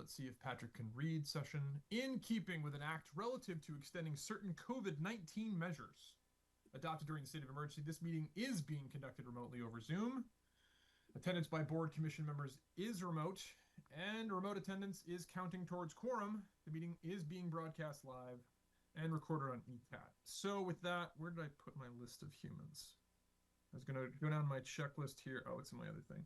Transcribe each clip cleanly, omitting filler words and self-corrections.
let's see if Patrick can read session. In keeping with an act relative to extending certain COVID-19 measures adopted during the state of emergency, this meeting is being conducted remotely over Zoom. Attendance by board commission members is remote, and remote attendance is counting towards quorum. The meeting is being broadcast live and recorded on ECAT. So with that, where did I put my list of humans? I was going to go down my checklist here. Oh, it's in my other thing.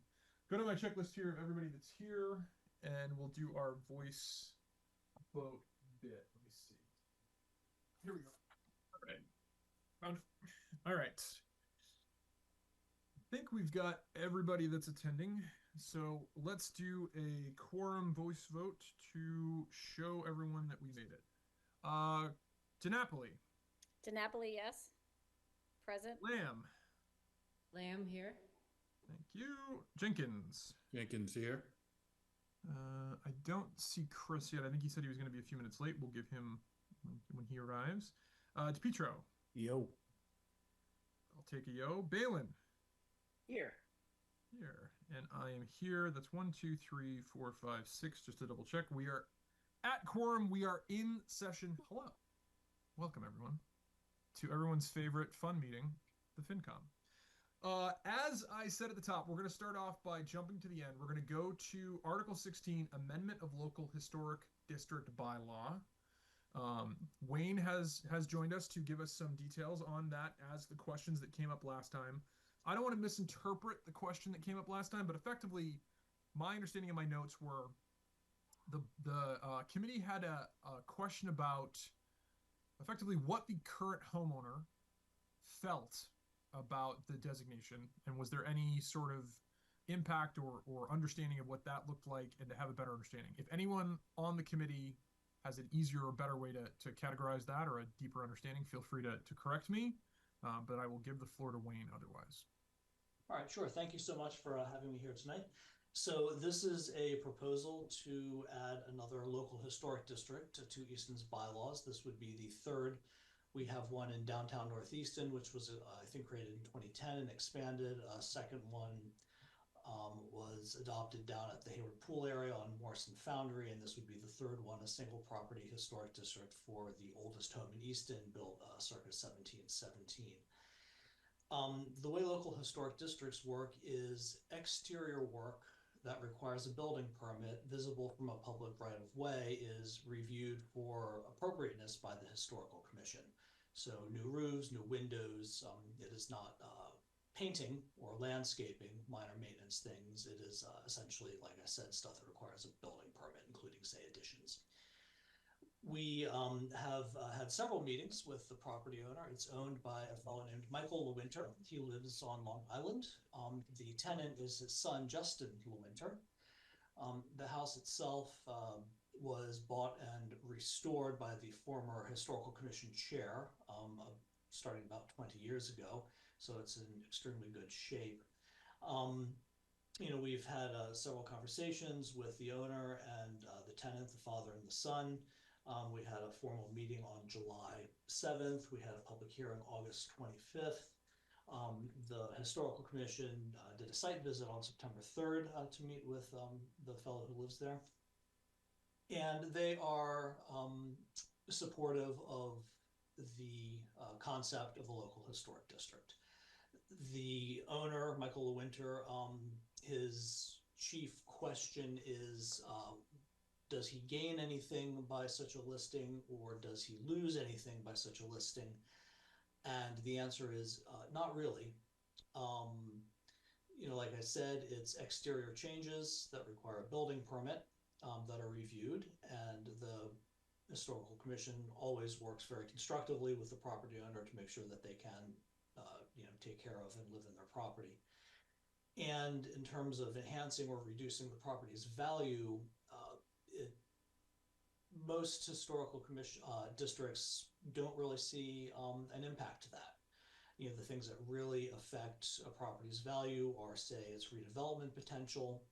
Go to my checklist here of everybody that's here, and we'll do our voice vote bit. Let me see. Here we go. All right. All right. I think we've got everybody that's attending. So let's do a quorum voice vote to show everyone that we made it. DiNapoli, DiNapoli, yes. Present. Lamb, Lamb here. thank you. Jenkins. Jenkins here. I don't see Chris yet. I think he said he was going to be a few minutes late. We'll give him when he arrives. DePietro. Yo. I'll take a yo. Balin. Here. Here. And I am here. That's 1, 2, 3, 4, 5, 6. Just to double check. We are at quorum. We are in session. Hello. Welcome, everyone, to everyone's favorite fun meeting, the FinCom. As I said at the top, we're going to start off by jumping to the end. We're going to go to Article 16, Amendment of Local Historic District Bylaw. Wayne has joined us to give us some details on that as the questions that came up last time. I don't want to misinterpret the question that came up last time, but effectively, my understanding of my notes were the committee had a question about effectively what the current homeowner felt about the designation, and was there any sort of impact or understanding of what that looked like, and to have a better understanding. If anyone on the committee has an easier or better way to categorize that or a deeper understanding, feel free to correct me, but I will give the floor to Wayne otherwise. All right, sure. Thank you so much for having me here tonight. So this is a proposal to add another local historic district to Easton's bylaws. This would be the third. We have one in downtown North Easton, which was, I think, created in 2010 and expanded. A second one was adopted down at the Hayward Pool area on Morrison Foundry, and this would be the third one, a single property historic district for the oldest home in Easton, built circa 1717. The way local historic districts work is exterior work that requires a building permit visible from a public right-of-way is reviewed for appropriateness by the Historical Commission. So new roofs, new windows, it is not painting or landscaping, minor maintenance things. It is essentially, like I said, stuff that requires a building permit, including, say, additions. We have had several meetings with the property owner. It's owned by a fellow named Michael Lewinter. He lives on Long Island. The tenant is his son, Justin Lewinter. The house itself was bought and restored by the former Historical Commission chair, starting about 20 years ago. So it's in extremely good shape. We've had several conversations with the owner and the tenant, the father and the son. We had a formal meeting on July 7th. We had a public hearing August 25th. The Historical Commission did a site visit on September 3rd to meet with the fellow who lives there. And they are supportive of the concept of a local historic district. The owner, Michael Lewinter, his chief question is, does he gain anything by such a listing, or does he lose anything by such a listing? And the answer is not really. Like I said, it's exterior changes that require a building permit that are reviewed, and the Historical Commission always works very constructively with the property owner to make sure that they can, take care of and live in their property. And in terms of enhancing or reducing the property's value, most historical commission districts don't really see an impact to that. The things that really affect a property's value are, say, its redevelopment potential.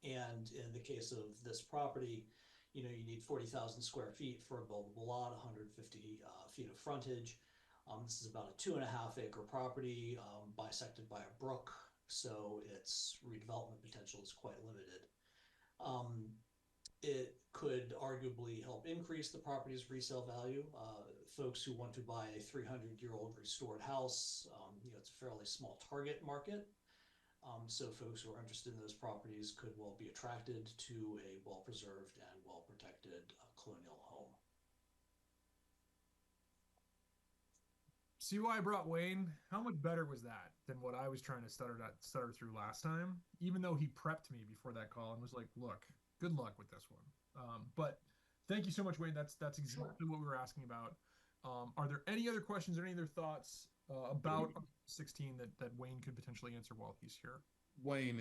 And in the case of this property, you need 40,000 square feet for a buildable lot, 150 feet of frontage. This is about a 2.5 acre property bisected by a brook, so its redevelopment potential is quite limited. it could arguably help increase the property's resale value. Folks who want to buy a 300-year-old restored house, it's a fairly small target market. So folks who are interested in those properties could well be attracted to a well-preserved and well-protected colonial home. See why I brought Wayne? How much better was that than what I was trying to stutter through last time? Even though he prepped me before that call and was like, "Look, good luck with this one." But thank you so much, Wayne. That's exactly what we were asking about. Are there any other questions or any other thoughts about 16 that Wayne could potentially answer while he's here? Wayne,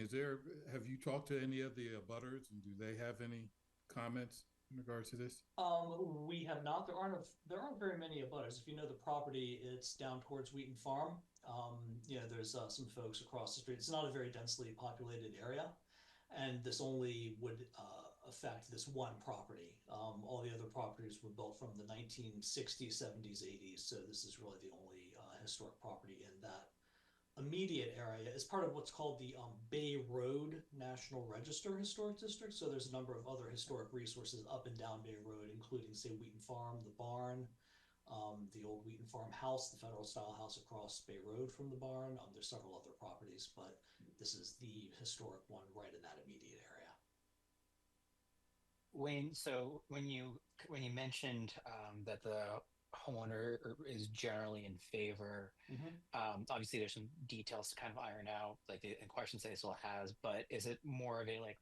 have you talked to any of the abutters, and do they have any comments in regards to this? We have not. There aren't very many abutters. If you know the property, it's down towards Wheaton Farm. There's some folks across the street. It's not a very densely populated area, and this only would affect this one property. All the other properties were built from the 1960s, 70s, 80s, so this is really the only historic property in that immediate area. Is part of what's called the Bay Road National Register Historic District. So there's a number of other historic resources up and down Bay Road, including, say, Wheaton Farm, the barn, the old Wheaton Farm house, the Federal style house across Bay Road from the barn. There's several other properties, but this is the historic one right in that immediate area. Wayne, so when you mentioned that the homeowner is generally in favor, obviously there's some details to kind of iron out, like the questions that he still has, but is it more of a like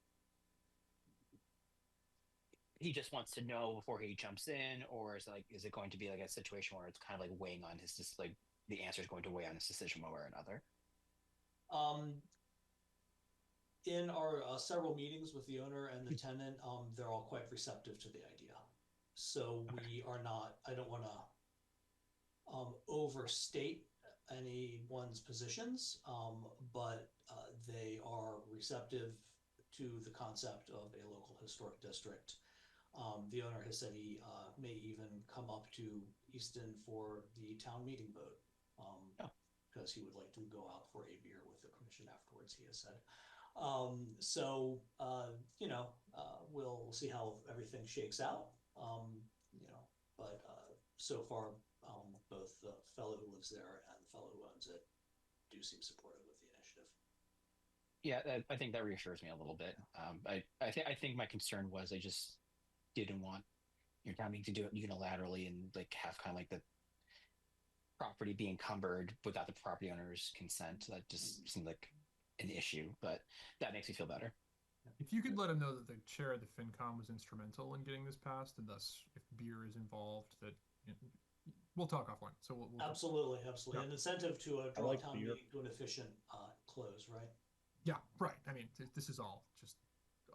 he just wants to know before he jumps in, or is it going to be like a situation where it's kind of like weighing on his just like the answer is going to weigh on his decision one way or another? In our several meetings with the owner and the tenant, they're all quite receptive to the idea. So we are not, I don't want to overstate anyone's positions, but they are receptive to the concept of a local historic district. The owner has said he may even come up to Easton for the town meeting vote, because he would like to go out for a beer with the commission afterwards, he has said. We'll see how everything shakes out. But so far, both the fellow who lives there and the fellow who owns it do seem supportive of the initiative. Yeah, I think that reassures me a little bit. I think my concern was I just didn't want your town meeting to do it unilaterally and like have kind of like the property be encumbered without the property owner's consent. That just seemed like an issue, but that makes me feel better. If you could let him know that the chair of the FinCom was instrumental in getting this passed, and thus if beer is involved, that we'll talk offline. So we'll absolutely. Yeah. An incentive to draw like town meeting to an efficient close, right? Yeah, right. I mean, this is all just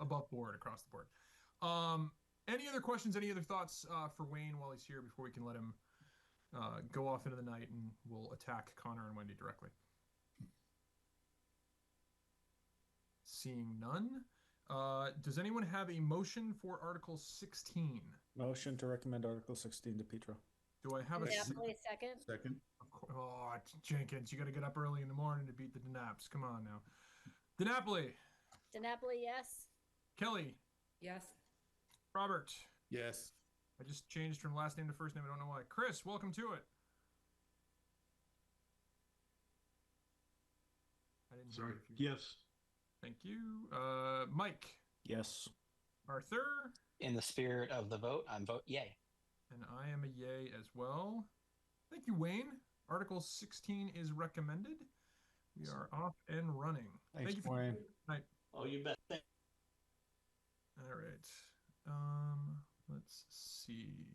above board across the board. Any other questions? Any other thoughts for Wayne while he's here before we can let him go off into the night and we'll attack Connor and Wendy directly? Seeing none. Does anyone have a motion for Article 16? Motion to recommend Article 16 to Petra. Do I have a second? Second. Oh, Jenkins, you got to get up early in the morning to beat the DeNaps. Come on now. DeNapoli. DeNapoli, yes. Kelly. Yes. Robert. Yes. I just changed from last name to first name. I don't know why. Chris, welcome to it. I didn't hear you. Yes. Thank you. Mike. Yes. Arthur. In the spirit of the vote, I'm vote yay. And I am a yay as well. Thank you, Wayne. Article 16 is recommended. We are off and running. Thanks, Thank you Wayne. Night. Oh, you bet. All right. Let's see.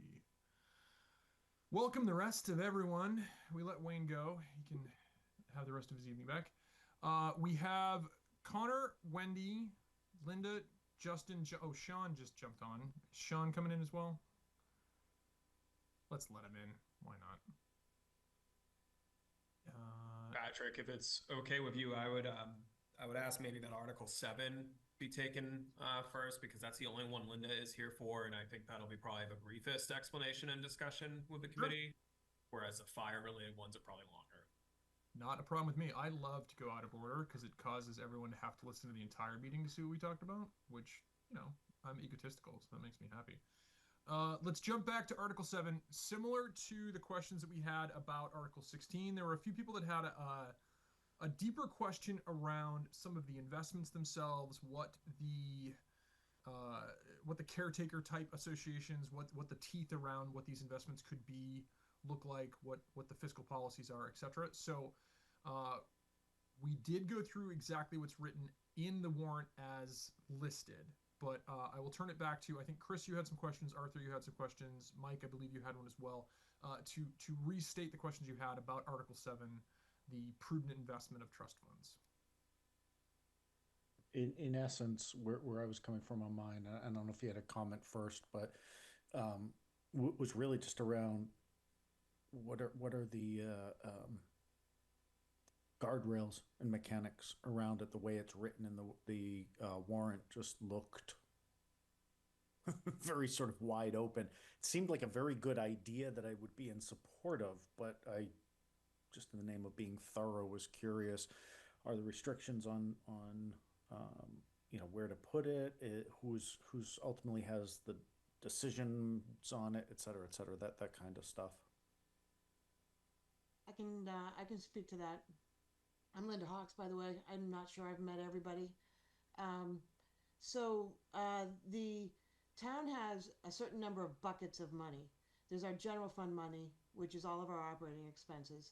Welcome the rest of everyone. We let Wayne go. He can have the rest of his evening back. We have Connor, Wendy, Linda, Justin. Sean just jumped on. Sean coming in as well. Let's let him in. Why not? Patrick, if it's okay with you, I would ask maybe that Article 7 be taken first, because that's the only one Linda is here for, and I think that'll be probably the briefest explanation and discussion with the committee, whereas the fire-related ones are probably longer. Not a problem with me. I love to go out of order because it causes everyone to have to listen to the entire meeting to see what we talked about, which, I'm egotistical, so that makes me happy. Let's jump back to Article 7. Similar to the questions that we had about Article 16, there were a few people that had a deeper question around some of the investments themselves, what the caretaker type associations, what the teeth around what these investments could be, look like, what the fiscal policies are, etc. So we did go through exactly what's written in the warrant as listed, but I will turn it back to, I think, Chris, you had some questions. Arthur, you had some questions. Mike, I believe you had one as well. To restate the questions you had about Article 7, the prudent investment of trust funds. In essence, where I was coming from on mine, I don't know if you had a comment first, but was really just around what are the guardrails and mechanics around it. The way it's written in the warrant just looked very sort of wide open. It seemed like a very good idea that I would be in support of, but I, just in the name of being thorough, was curious: are the restrictions on where to put it, who's ultimately has the decisions on it, et cetera, that kind of stuff. I can speak to that. I'm Linda Hawks, by the way. I'm not sure I've met everybody. The town has a certain number of buckets of money. There's our general fund money, which is all of our operating expenses.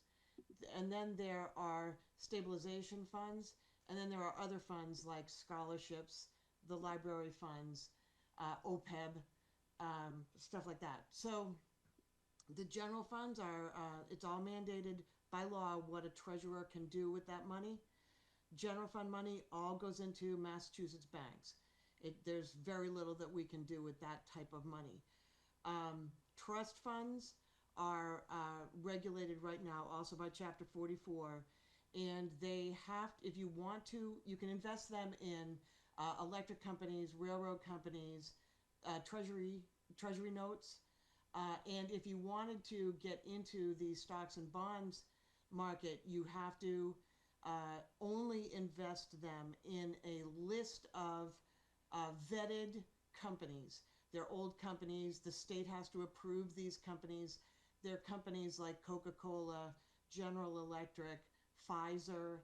And then there are stabilization funds. And then there are other funds like scholarships, the library funds, OPEB, stuff like that. So the general funds are, it's all mandated by law what a treasurer can do with that money. General fund money all goes into Massachusetts banks. There's very little that we can do with that type of money. Trust funds are regulated right now also by Chapter 44. And they have, if you want to, you can invest them in electric companies, railroad companies, treasury notes. And if you wanted to get into the stocks and bonds market, you have to only invest them in a list of vetted companies. They're old companies. The state has to approve these companies. They're companies like Coca-Cola, General Electric, Pfizer.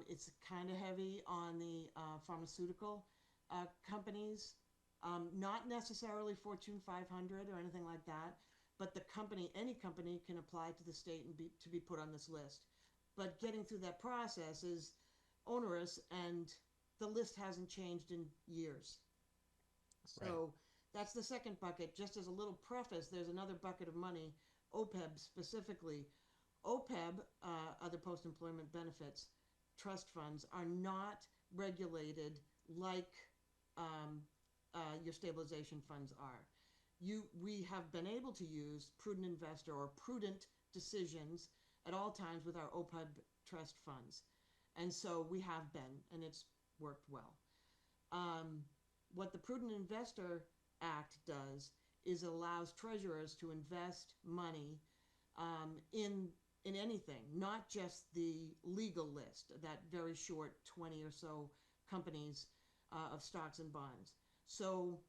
It's kind of heavy on the pharmaceutical companies. Not necessarily Fortune 500 or anything like that, but any company can apply to the state and to be put on this list. But getting through that process is onerous, and the list hasn't changed in years. So that's the second bucket. Just as a little preface, there's another bucket of money, OPEB specifically. OPEB, other post-employment benefits, trust funds, are not regulated like your stabilization funds are. We have been able to use prudent investor or prudent decisions at all times with our OPEB trust funds. And so we have been, and it's worked well. What the Prudent Investor Act does is it allows treasurers to invest money in anything, not just the legal list, that very short 20 or so companies of stocks and bonds. So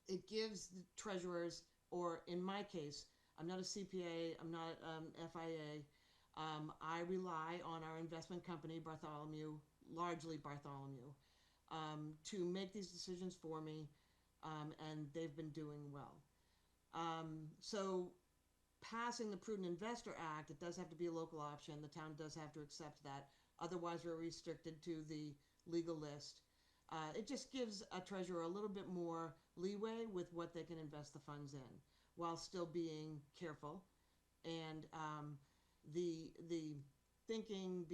it gives the treasurers, or in my case, I'm not a CPA, I'm not FIA, I rely on our investment company, largely Bartholomew, to make these decisions for me, and they've been doing well. So passing the Prudent Investor Act, it does have to be a local option. The town does have to accept that. Otherwise, we're restricted to the legal list. It just gives a treasurer a little bit more leeway with what they can invest the funds in, while still being careful. And the thinking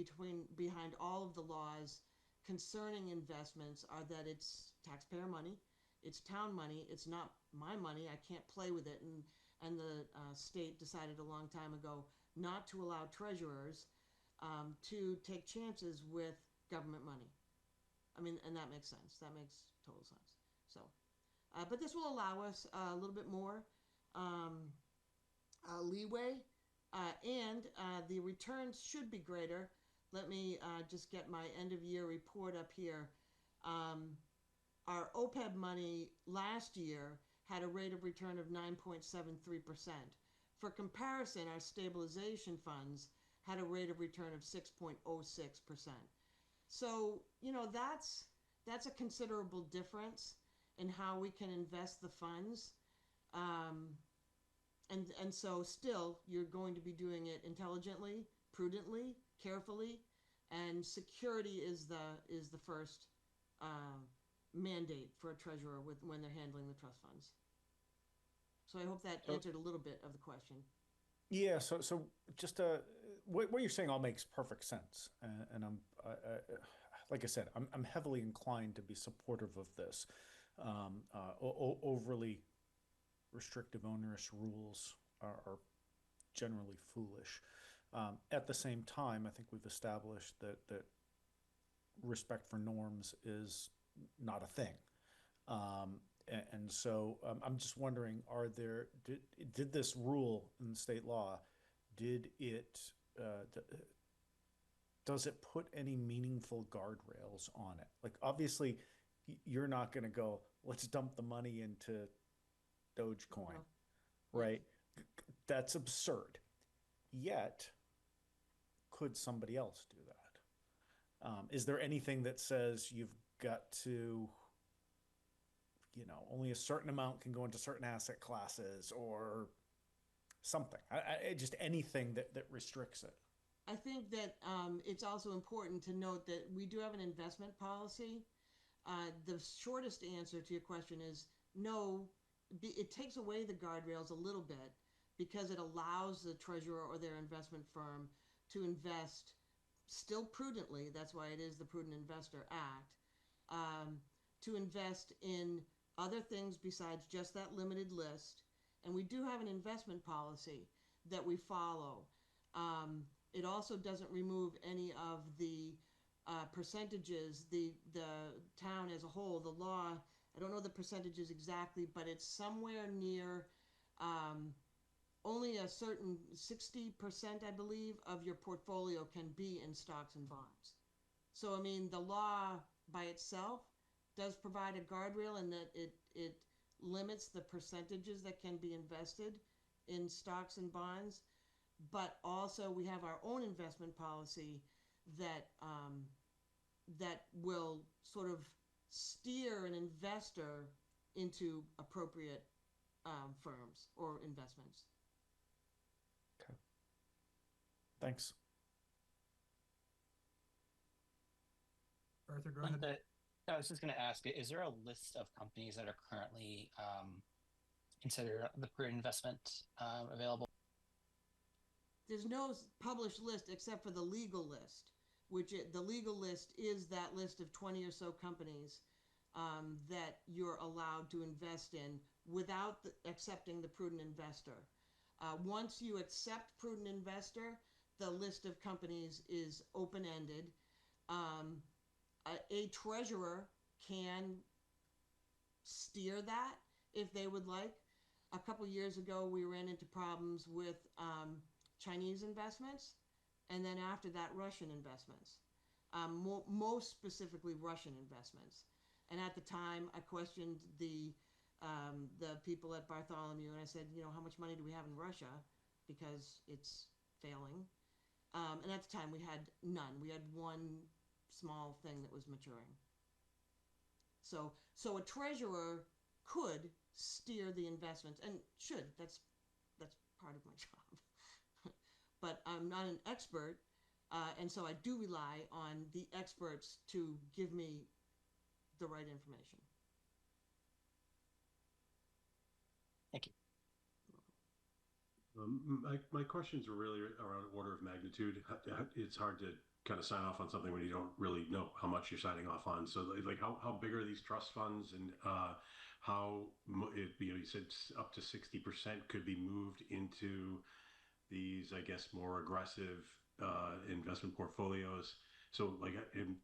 behind all of the laws concerning investments are that it's taxpayer money, it's town money, it's not my money. I can't play with it. And the state decided a long time ago not to allow treasurers to take chances with government money. I mean, and that makes sense. That makes total sense. So, but this will allow us a little bit more leeway, and the returns should be greater. Let me just get my end of year report up here. our OPEB money last year had a rate of return of 9.73%. For comparison, our stabilization funds had a rate of return of 6.06%. So, that's a considerable difference in how we can invest the funds. And so still, you're going to be doing it intelligently, prudently, carefully, and security is the first mandate for a treasurer when they're handling the trust funds. So I hope that answered a little bit of the question. Yeah, so just what you're saying all makes perfect sense, and I'm like I said, I'm heavily inclined to be supportive of this. Overly restrictive, onerous rules are generally foolish. At the same time, I think we've established that respect for norms is not a thing. And so I'm just wondering, did this rule in state law, does it put any meaningful guardrails on it? Like, obviously, you're not going to go, let's dump the money into Dogecoin, right? That's absurd. Yet, could somebody else do that? Is there anything that says you've got to, only a certain amount can go into certain asset classes or something? Just anything that restricts it. I think that it's also important to note that we do have an investment policy. The shortest answer to your question is no. It takes away the guardrails a little bit because it allows the treasurer or their investment firm to invest still prudently. That's why it is the Prudent Investor Act, to invest in other things besides just that limited list. And we do have an investment policy that we follow. It also doesn't remove any of the percentages. The town as a whole, the law, I don't know the percentages exactly, but it's somewhere near only a certain 60%, I believe, of your portfolio can be in stocks and bonds. So, I mean, the law by itself does provide a guardrail in that it limits the percentages that can be invested in stocks and bonds. But also we have our own investment policy that that will sort of steer an investor into appropriate firms or investments. Okay. Thanks. Arthur, go ahead. I was just going to ask, is there a list of companies that are currently considered the prudent investment available? There's no published list except for the legal list, the legal list is that list of 20 or so companies that you're allowed to invest in without accepting the prudent investor. Once you accept prudent investor, the list of companies is open-ended. A treasurer can steer that if they would like. A couple years ago, we ran into problems with Chinese investments, and then after that, Russian investments. Most specifically, Russian investments. And at the time, I questioned the people at Bartholomew, and I said, how much money do we have in Russia? Because it's failing. And at the time, we had none. We had one small thing that was maturing. So a treasurer could steer the investments, and should. That's part of my job. But I'm not an expert, and so I do rely on the experts to give me the right information. Thank you. My questions are really around order of magnitude. It's hard to kind of sign off on something when you don't really know how much you're signing off on. So, like, how big are these trust funds, and how you said up to 60% could be moved into these, I guess, more aggressive investment portfolios. So, like, and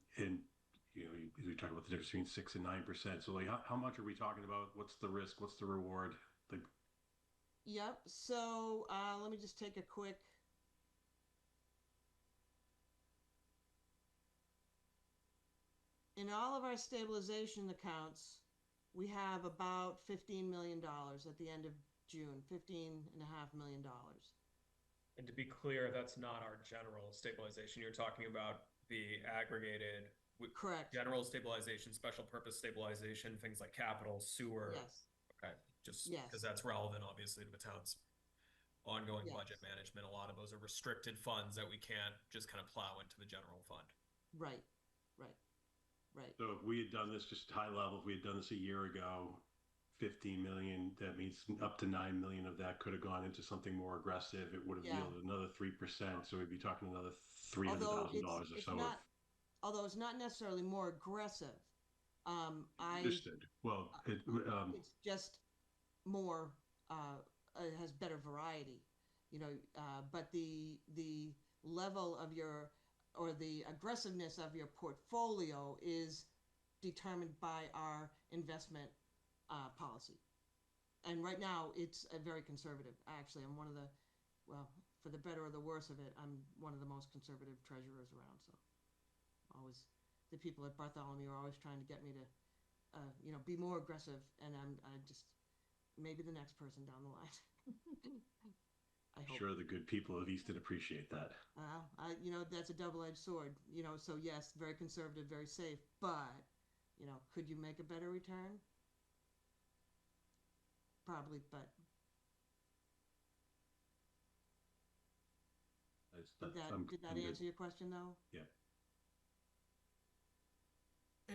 you talk about the difference between 6 and 9%. So, like, how much are we talking about? What's the risk? What's the reward? Like, Yep. So let me just take a quick. in all of our stabilization accounts, we have about $15 million at the end of June, $15.5 million. And to be clear, that's not our general stabilization. You're talking about the aggregated Correct. general stabilization, special purpose stabilization, things like capital, sewer. Yes. Okay, just Yes. because that's relevant, obviously, to the town's ongoing Yes. budget management. A lot of those are restricted funds that we can't just kind of plow into the general fund. Right. Right. Right. So if we had done this just high level, if we had done this a year ago, 15 million, that means up to 9 million of that could have gone into something more aggressive. It would have Yeah. yielded another 3%. So we'd be talking another $300,000 or it's so. not, although it's not necessarily more aggressive. Understood. Well, It's just more, it has better variety, but the level of your, or the aggressiveness of your portfolio is determined by our investment policy. And right now it's a very conservative. Actually, I'm one of the, well, for the better or the worse of it, I'm one of the most conservative treasurers around. So always, the people at Bartholomew are always trying to get me to, be more aggressive, and I just, maybe the next person down the line. I hope. sure the good people of Easton appreciate that. That's a double-edged sword, so yes, very conservative, very safe, but, could you make a better return? Probably, but did that answer your question, though? Yeah.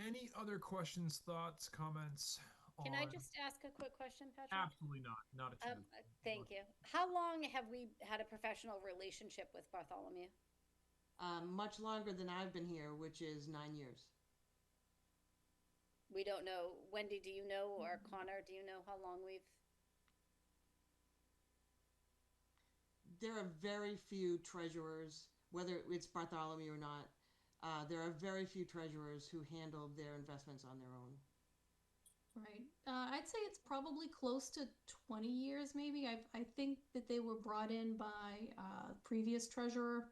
Any other questions, thoughts, comments? Can I on- just ask a quick question, Patrick? Absolutely not. Not a chance. Thank you. How long have we had a professional relationship with Bartholomew? Much longer than I've been here, which is 9 years. We don't know. Wendy, do you know, or Connor, do you know how long we've? There are very few treasurers, whether it's Bartholomew or not, there are very few treasurers who handle their investments on their own. Right. I'd say it's probably close to 20 years, maybe. I think that they were brought in by previous treasurer.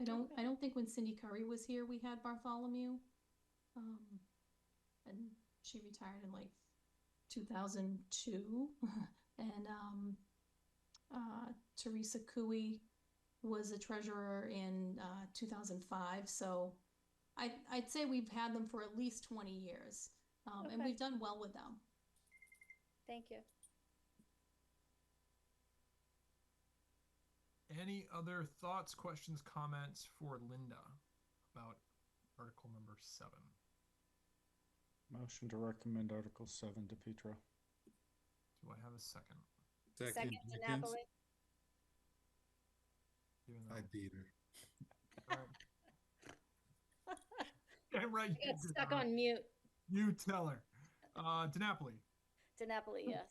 I don't think when Cindy Curry was here we had Bartholomew, and she retired in like 2002, and Teresa Cooey was a treasurer in 2005. So I'd say we've had them for at least 20 years. And Okay. we've done well with them. Thank you. Any other thoughts, questions, comments for Linda about article number 7? Motion to recommend Article 7 to Petra. Do I have a second? Second to Jenkins. Napoli. Even though- I beat her. All right. Yeah, right. I got stuck on mute. You tell her. DiNapoli. To Napoli, yes.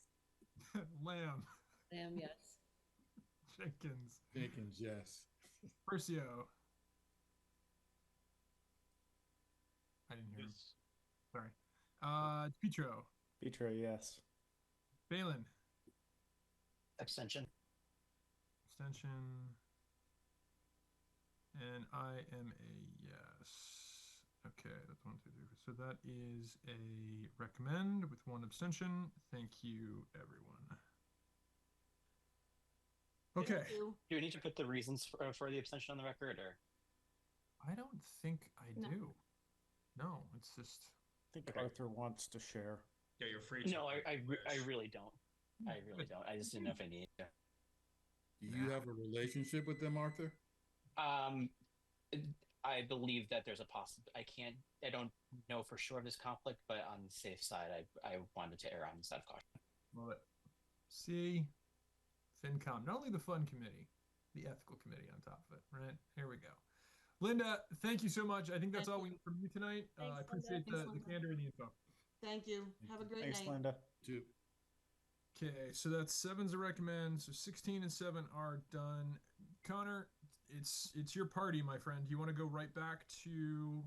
Lamb. Lamb, yes. Jenkins. Jenkins, yes. Percio. I didn't hear him. Yes. Sorry. Petro. Petra, yes. Balin. Abstention. Abstention. And I am a yes. Okay, that's 1, 2, 3. So that is a recommend with 1 abstention. Thank you, everyone. Okay. Thank you. Do we need to put the reasons for the abstention on the record, or? I don't think I No. do. No, it's just. I think Okay. Arthur wants to share. Yeah, you're free to. No, I really don't. I really don't. I just didn't know if I needed to. Do you have a relationship with them, Arthur? I believe that there's a I don't know for sure of this conflict, but on the safe side, I wanted to err on the side of caution. Love it. See, FinCom, not only the fun committee, the ethical committee on top of it, right? Here we go. Linda, thank you so much. I think that's Thank all we need from you tonight. Thanks, I appreciate Linda. the Thanks, candor and the info. Thank you. Have a great Thanks, night. Linda. Two. Okay, so that's 7's a recommend. So 16 and 7 are done. Connor, it's your party, my friend. You want to go right back to?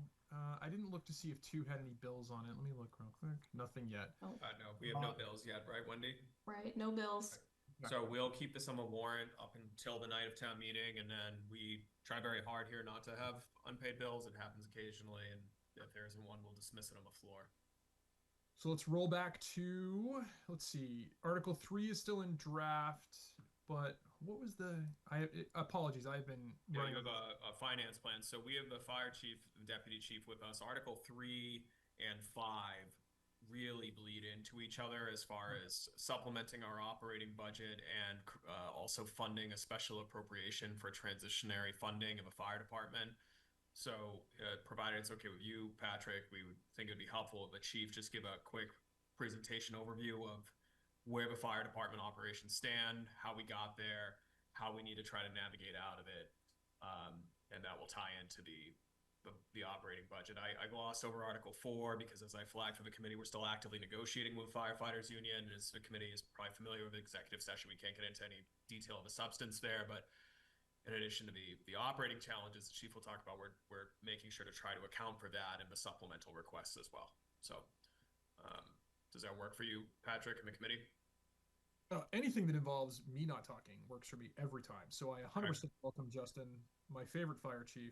I didn't look to see if 2 had any bills on it. Let me look real quick. Nothing yet. No, we have no bills yet, right, Wendy? Right, no bills. Okay. So we'll keep this on the warrant up until the night of town meeting, and then we try very hard here not to have unpaid bills. It happens occasionally, and if there isn't one, we'll dismiss it on the floor. So let's roll back to, let's see, Article 3 is still in draft, but what was apologies, I've been Yeah, running. you have a finance plan. So we have the fire chief, the deputy chief with us. Article 3 and 5 really bleed into each other as far as supplementing our operating budget and also funding a special appropriation for transitionary funding of a fire department. So provided it's okay with you, Patrick, we would think it would be helpful if the chief just give a quick presentation overview of where the fire department operations stand, how we got there, how we need to try to navigate out of it. And that will tie into the operating budget. I glossed over Article 4 because, as I flagged for the committee, we're still actively negotiating with firefighters union. As the committee is probably familiar with the executive session, we can't get into any detail of the substance there, but in addition to the operating challenges the chief will talk about, we're making sure to try to account for that in the supplemental requests as well. So does that work for you, Patrick, and the committee? Anything that involves me not talking works for me every time. So I 100% welcome Justin, my favorite fire chief.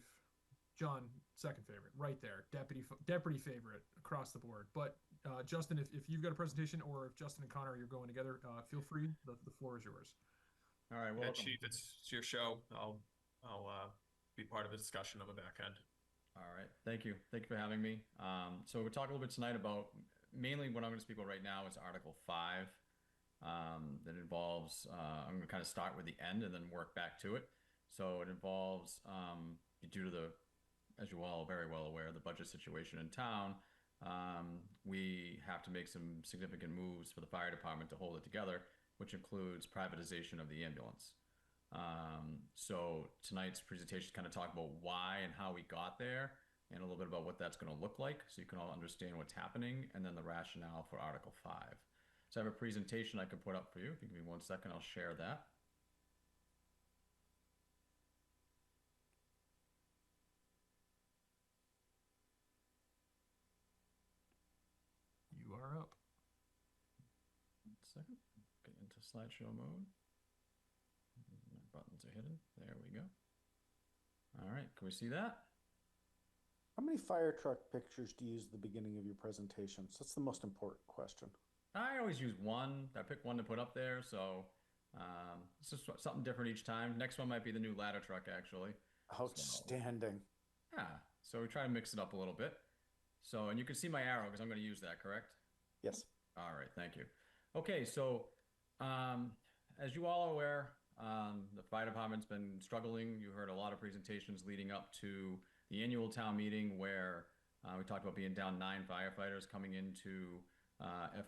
John, second favorite, right there. Deputy favorite across the board. But Justin, if you've got a presentation, or if Justin and Connor, you're going together, feel free. The floor is yours. All right, well, Chief, it's your show. I'll be part of the discussion on the back end. All right, thank you for having me. So we're talking a little bit tonight about, mainly what I'm going to speak about right now is Article 5. That involves, I'm going to kind of start with the end and then work back to it. So it involves, due to the, as you all are very well aware, the budget situation in town, we have to make some significant moves for the fire department to hold it together, which includes privatization of the ambulance. So tonight's presentation kind of talk about why and how we got there, and a little bit about what that's going to look like, so you can all understand what's happening, and then the rationale for Article 5. So I have a presentation I can put up for you. If you give me 1 second, I'll share that. You are up. 1 second. Get into slideshow mode. My buttons are hidden. There we go. All right, can we see that? How many fire truck pictures do you use at the beginning of your presentations? That's the most important question. I always use one. I pick one to put up there, so it's just something different each time. Next one might be the new ladder truck, actually. Outstanding. So, yeah, so we try to mix it up a little bit. So, and you can see my arrow because I'm going to use that, correct? Yes. All right, thank you. Okay, so as you all are aware, the fire department's been struggling. You heard a lot of presentations leading up to the annual town meeting where we talked about being down 9 firefighters coming into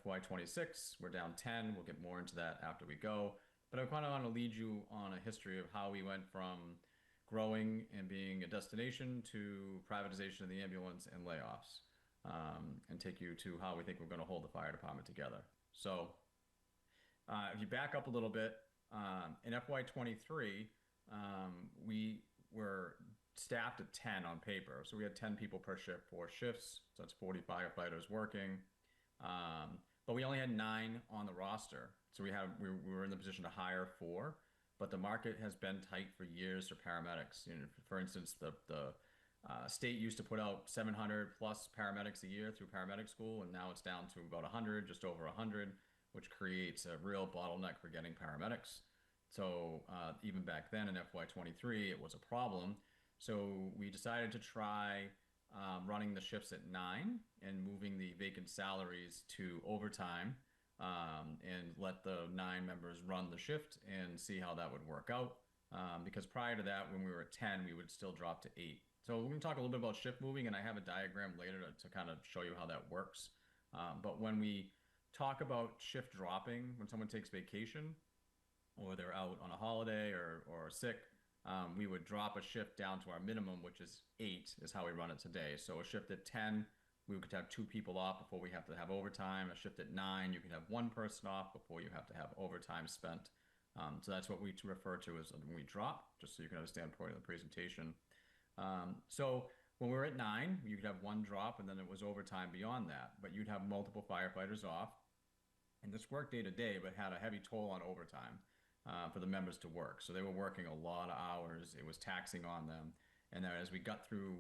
FY26. We're down 10. We'll get more into that after we go. But I kind of want to lead you on a history of how we went from growing and being a destination to privatization of the ambulance and layoffs, and take you to how we think we're going to hold the fire department together. So if you back up a little bit, in FY23, we were staffed at 10 on paper. So we had 10 people per shift, 4 shifts. So that's 40 firefighters working. But we only had 9 on the roster. So we were in the position to hire 4, but the market has been tight for years for paramedics. You know, for instance, the state used to put out 700 plus paramedics a year through paramedic school, and now it's down to about 100, just over 100, which creates a real bottleneck for getting paramedics. So even back then in FY23, it was a problem. So we decided to try running the shifts at 9 and moving the vacant salaries to overtime, and let the 9 members run the shift and see how that would work out. Because prior to that, when we were at 10, we would still drop to 8. So we're going to talk a little bit about shift moving, and I have a diagram later to kind of show you how that works. But when we talk about shift dropping, when someone takes vacation or they're out on a holiday or sick, we would drop a shift down to our minimum, which is 8, is how we run it today. So a shift at 10, we could have 2 people off before we have to have overtime. A shift at 9, you can have 1 person off before you have to have overtime spent. So that's what we refer to as when we drop, just so you can understand part of the presentation. So when we were at 9, you could have 1 drop, and then it was overtime beyond that. But you'd have multiple firefighters off. And this worked day to day, but had a heavy toll on overtime for the members to work. So they were working a lot of hours. It was taxing on them. And then as we got through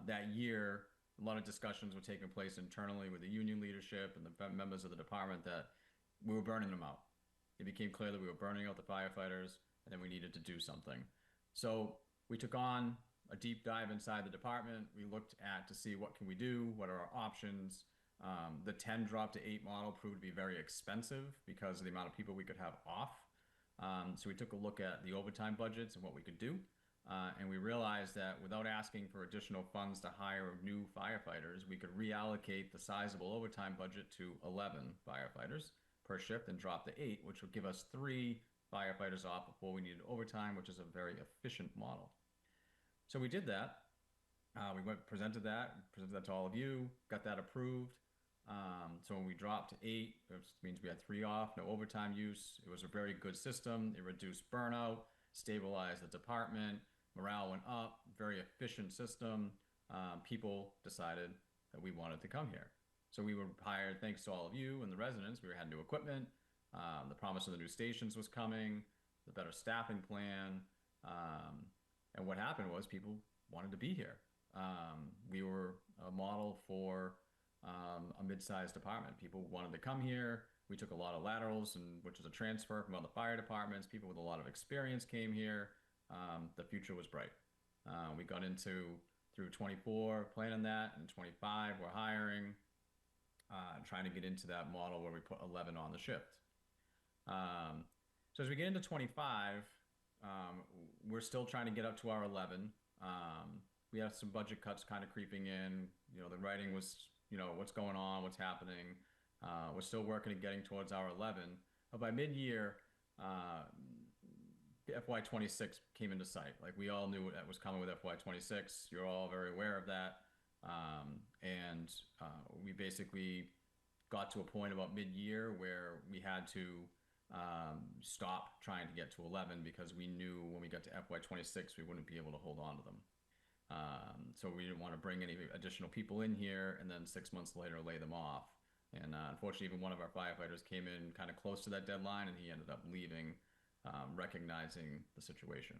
that year, a lot of discussions were taking place internally with the union leadership and the members of the department that we were burning them out. It became clear that we were burning out the firefighters and then we needed to do something. So we took on a deep dive inside the department. We looked at to see what can we do, what are our options. The 10 drop to 8 model proved to be very expensive because of the amount of people we could have off. So we took a look at the overtime budgets and what we could do. And we realized that without asking for additional funds to hire new firefighters, we could reallocate the sizable overtime budget to 11 firefighters per shift and drop to 8, which would give us 3 firefighters off before we needed overtime, which is a very efficient model. So we did that. We presented that to all of you, got that approved. So when we dropped to 8, it means we had 3 off, no overtime use. It was a very good system. It reduced burnout, stabilized the department, morale went up, very efficient system. People decided that we wanted to come here. So we were hired, thanks to all of you and the residents. We had new equipment. The promise of the new stations was coming, the better staffing plan. And what happened was people wanted to be here. We were a model for a mid-sized department. People wanted to come here. We took a lot of laterals, which is a transfer from other fire departments. People with a lot of experience came here. The future was bright. We got through 24 planning that, and 25 we're hiring, trying to get into that model where we put 11 on the shift. So as we get into 25, we're still trying to get up to our 11. We have some budget cuts kind of creeping in. The writing was, what's going on, what's happening. We're still working at getting towards our 11. But by mid-year, FY26 came into sight. Like, we all knew what was coming with FY26. You're all very aware of that. And we basically got to a point about mid-year where we had to stop trying to get to 11 because we knew when we got to FY26 we wouldn't be able to hold on to them. So we didn't want to bring any additional people in here and then 6 months later lay them off. And unfortunately, even one of our firefighters came in kind of close to that deadline, and he ended up leaving, recognizing the situation.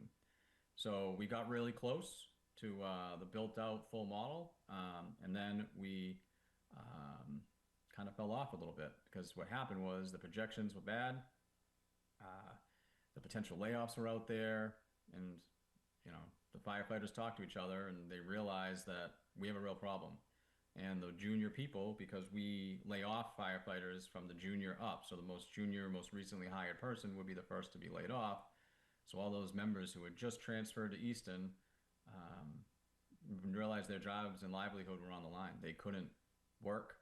So we got really close to the built-out full model, and then we kind of fell off a little bit because what happened was the projections were bad. The potential layoffs were out there, and the firefighters talked to each other, and they realized that we have a real problem. And the junior people, because we lay off firefighters from the junior up, so the most junior, most recently hired person would be the first to be laid off. So all those members who had just transferred to Easton realized their jobs and livelihood were on the line. They couldn't work,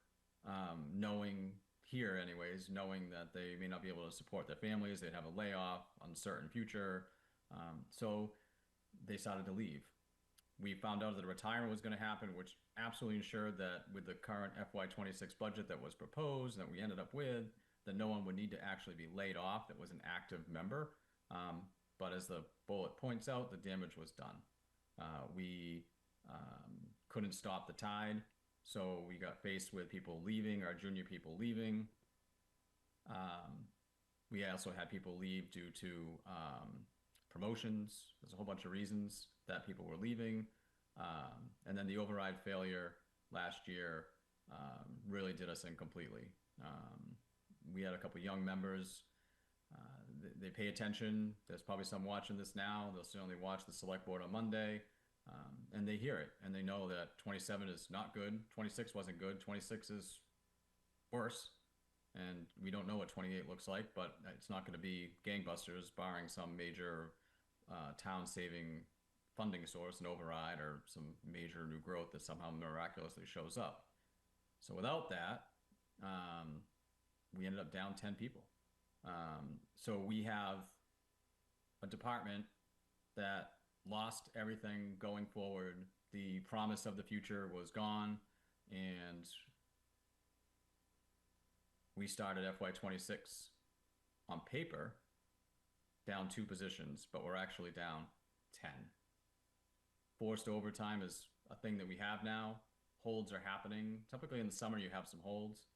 knowing that they may not be able to support their families. They'd have a layoff, uncertain future. So they started to leave. We found out that a retirement was going to happen, which absolutely ensured that with the current FY26 budget that was proposed, that we ended up with, that no one would need to actually be laid off that was an active member. But as the bullet points out, the damage was done. We couldn't stop the tide, so we got faced with people leaving, our junior people leaving. We also had people leave due to promotions. There's a whole bunch of reasons that people were leaving. And then the override failure last year really did us in completely. We had a couple young members. They pay attention. There's probably some watching this now. They'll certainly watch the select board on Monday. And they hear it, and they know that 27 is not good. 26 wasn't good. 26 is worse. And we don't know what 28 looks like, but it's not going to be gangbusters, barring some major town-saving funding source, an override, or some major new growth that somehow miraculously shows up. So without that, we ended up down 10 people. So we have a department that lost everything going forward. The promise of the future was gone, and we started FY26 on paper down 2 positions, but we're actually down 10. Forced overtime is a thing that we have now. Holds are happening. Typically in the summer you have some holds,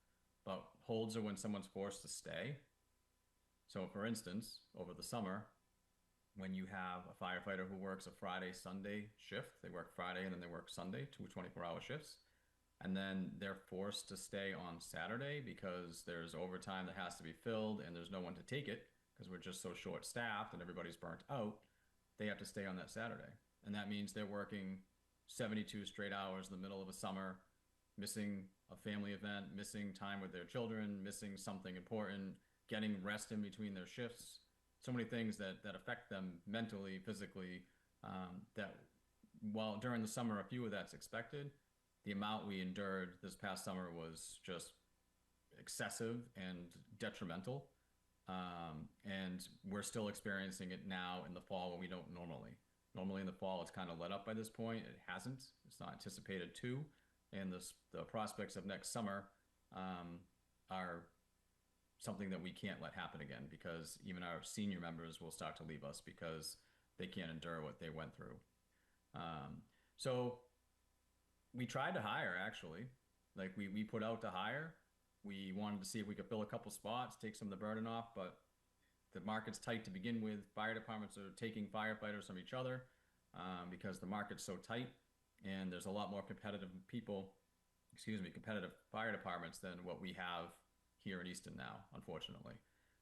but holds are when someone's forced to stay. So for instance, over the summer, when you have a firefighter who works a Friday, Sunday shift, they work Friday and then they work Sunday, 2 24-hour shifts. and then they're forced to stay on Saturday because there's overtime that has to be filled and there's no one to take it because we're just so short-staffed and everybody's burnt out. They have to stay on that Saturday, and that means they're working 72 straight hours in the middle of a summer, missing a family event, missing time with their children, missing something important, getting rest in between their shifts. So many things that affect them mentally, physically, that while during the summer, a few of that's expected, the amount we endured this past summer was just excessive and detrimental. And we're still experiencing it now in the fall when we don't normally. Normally in the fall, it's kind of let up by this point. It hasn't. It's not anticipated to. And the prospects of next summer are something that we can't let happen again, because even our senior members will start to leave us because they can't endure what they went through. So we tried to hire, actually. Like we put out to hire. We wanted to see if we could fill a couple spots, take some of the burden off, but the market's tight to begin with. Fire departments are taking firefighters from each other because the market's so tight, and there's a lot more competitive fire departments than what we have here in Easton now, unfortunately.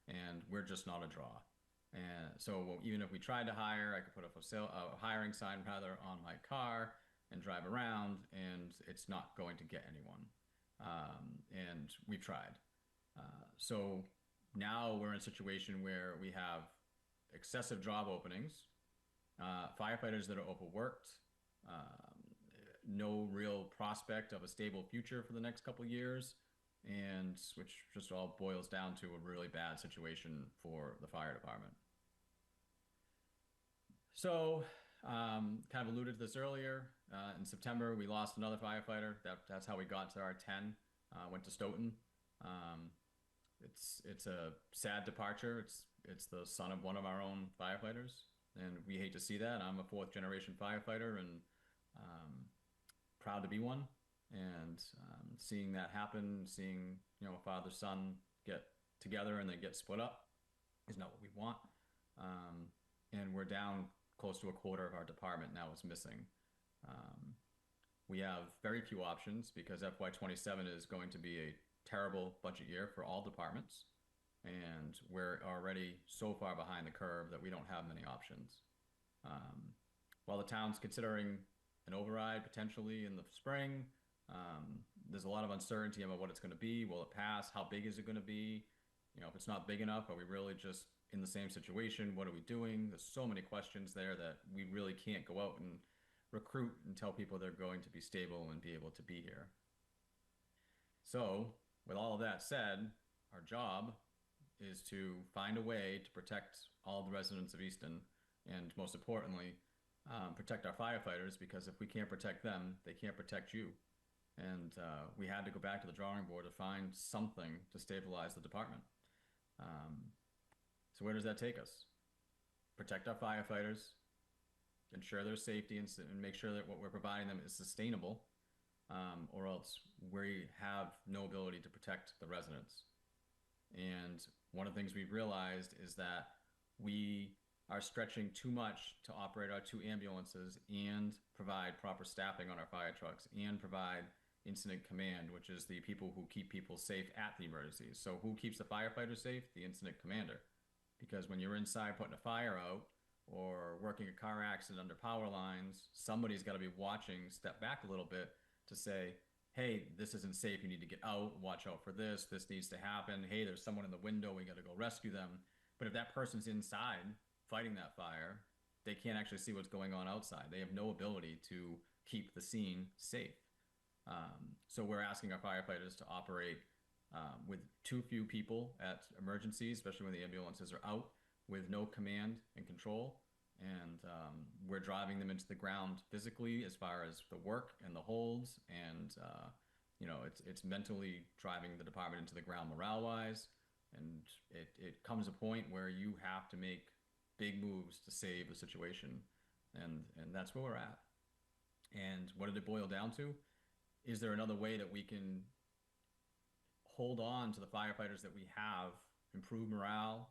And we're just not a draw. And so even if we tried to hire, I could put up a hiring sign rather on my car and drive around, and it's not going to get anyone. And we've tried. So now we're in a situation where we have excessive job openings, firefighters that are overworked, no real prospect of a stable future for the next couple of years, and which just all boils down to a really bad situation for the fire department. So, kind of alluded to this earlier. In September, we lost another firefighter. That's how we got to our 10. Went to Stoughton. It's a sad departure. It's the son of one of our own firefighters, and we hate to see that. I'm a fourth generation firefighter, and proud to be one. And seeing that happen, seeing a father son get together and then get split up, is not what we want. And we're down close to a quarter of our department now is missing. We have very few options because FY27 is going to be a terrible budget year for all departments, and we're already so far behind the curve that we don't have many options. While the town's considering an override potentially in the spring, there's a lot of uncertainty about what it's going to be. Will it pass? How big is it going to be? If it's not big enough, are we really just in the same situation? What are we doing? There's so many questions there that we really can't go out and recruit and tell people they're going to be stable and be able to be here. So, with all of that said, our job is to find a way to protect all the residents of Easton, and most importantly, protect our firefighters, because if we can't protect them, they can't protect you. And we had to go back to the drawing board to find something to stabilize the department. So where does that take us? Protect our firefighters, ensure their safety, and make sure that what we're providing them is sustainable, or else we have no ability to protect the residents. And one of the things we've realized is that we are stretching too much to operate our 2 ambulances and provide proper staffing on our fire trucks and provide incident command, which is the people who keep people safe at the emergencies. So who keeps the firefighter safe? The incident commander. Because when you're inside putting a fire out or working a car accident under power lines, somebody's got to be watching, step back a little bit to say, hey, this isn't safe, you need to get out, watch out for this needs to happen, hey, there's someone in the window, we got to go rescue them. But if that person's inside fighting that fire, they can't actually see what's going on outside. They have no ability to keep the scene safe. So we're asking our firefighters to operate with too few people at emergencies, especially when the ambulances are out, with no command and control. And we're driving them into the ground physically as far as the work and the holds. And, it's mentally driving the department into the ground morale-wise. And it comes a point where you have to make big moves to save the situation. And that's where we're at. And what did it boil down to? Is there another way that we can hold on to the firefighters that we have, improve morale,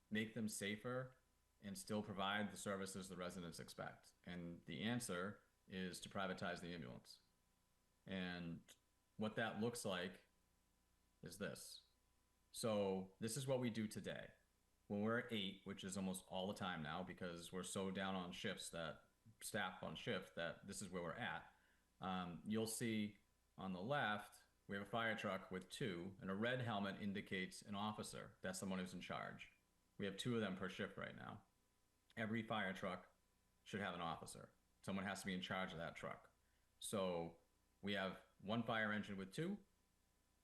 make them safer, and still provide the services the residents expect? And the answer is to privatize the ambulance. And what that looks like is this. So this is what we do today. When we're at 8, which is almost all the time now because we're so down on shifts that staff on shift that this is where we're at. You'll see on the left, we have a fire truck with 2, and a red helmet indicates an officer. That's someone who's in charge. We have 2 of them per shift right now. Every fire truck should have an officer. Someone has to be in charge of that truck. So we have 1 fire engine with 2,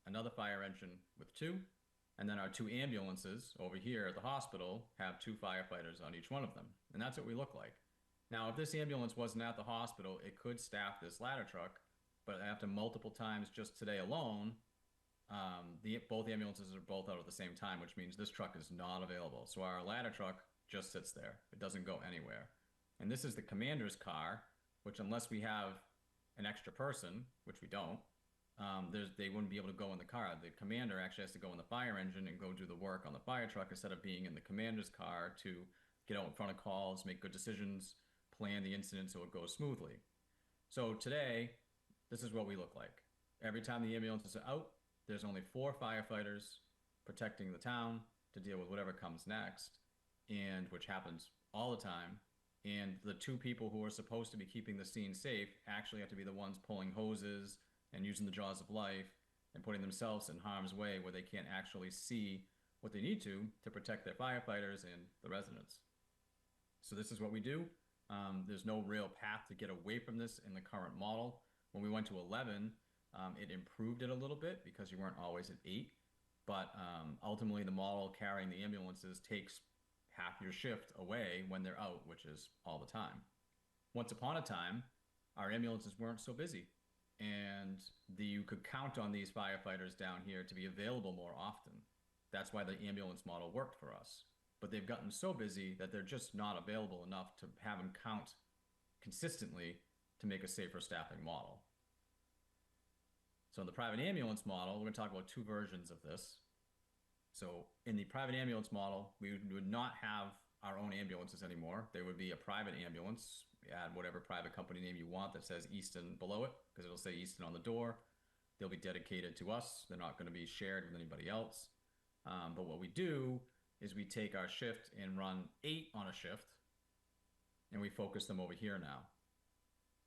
another fire engine with 2, and then our 2 ambulances over here at the hospital have 2 firefighters on each one of them. And that's what we look like. Now, if this ambulance wasn't at the hospital, it could staff this ladder truck, but after multiple times just today alone, both ambulances are both out at the same time, which means this truck is not available. So our ladder truck just sits there. It doesn't go anywhere. And this is the commander's car, which unless we have an extra person, which we don't, they wouldn't be able to go in the car. The commander actually has to go in the fire engine and go do the work on the fire truck instead of being in the commander's car to get out in front of calls, make good decisions, plan the incident so it goes smoothly. So today, this is what we look like. Every time the ambulances are out, there's only 4 firefighters protecting the town to deal with whatever comes next, and which happens all the time. And the 2 people who are supposed to be keeping the scene safe actually have to be the ones pulling hoses and using the jaws of life and putting themselves in harm's way where they can't actually see what they need to protect their firefighters and the residents. So this is what we do. There's no real path to get away from this in the current model. When we went to 11, it improved it a little bit because you weren't always at 8. But ultimately, the model carrying the ambulances takes half your shift away when they're out, which is all the time. Once upon a time, our ambulances weren't so busy. And you could count on these firefighters down here to be available more often. That's why the ambulance model worked for us. But they've gotten so busy that they're just not available enough to have them count consistently to make a safer staffing model. So in the private ambulance model, we're going to talk about 2 versions of this. So in the private ambulance model, we would not have our own ambulances anymore. They would be a private ambulance. Add whatever private company name you want that says Easton below it, because it'll say Easton on the door. They'll be dedicated to us. They're not going to be shared with anybody else. But what we do is we take our shift and run 8 on a shift, and we focus them over here now.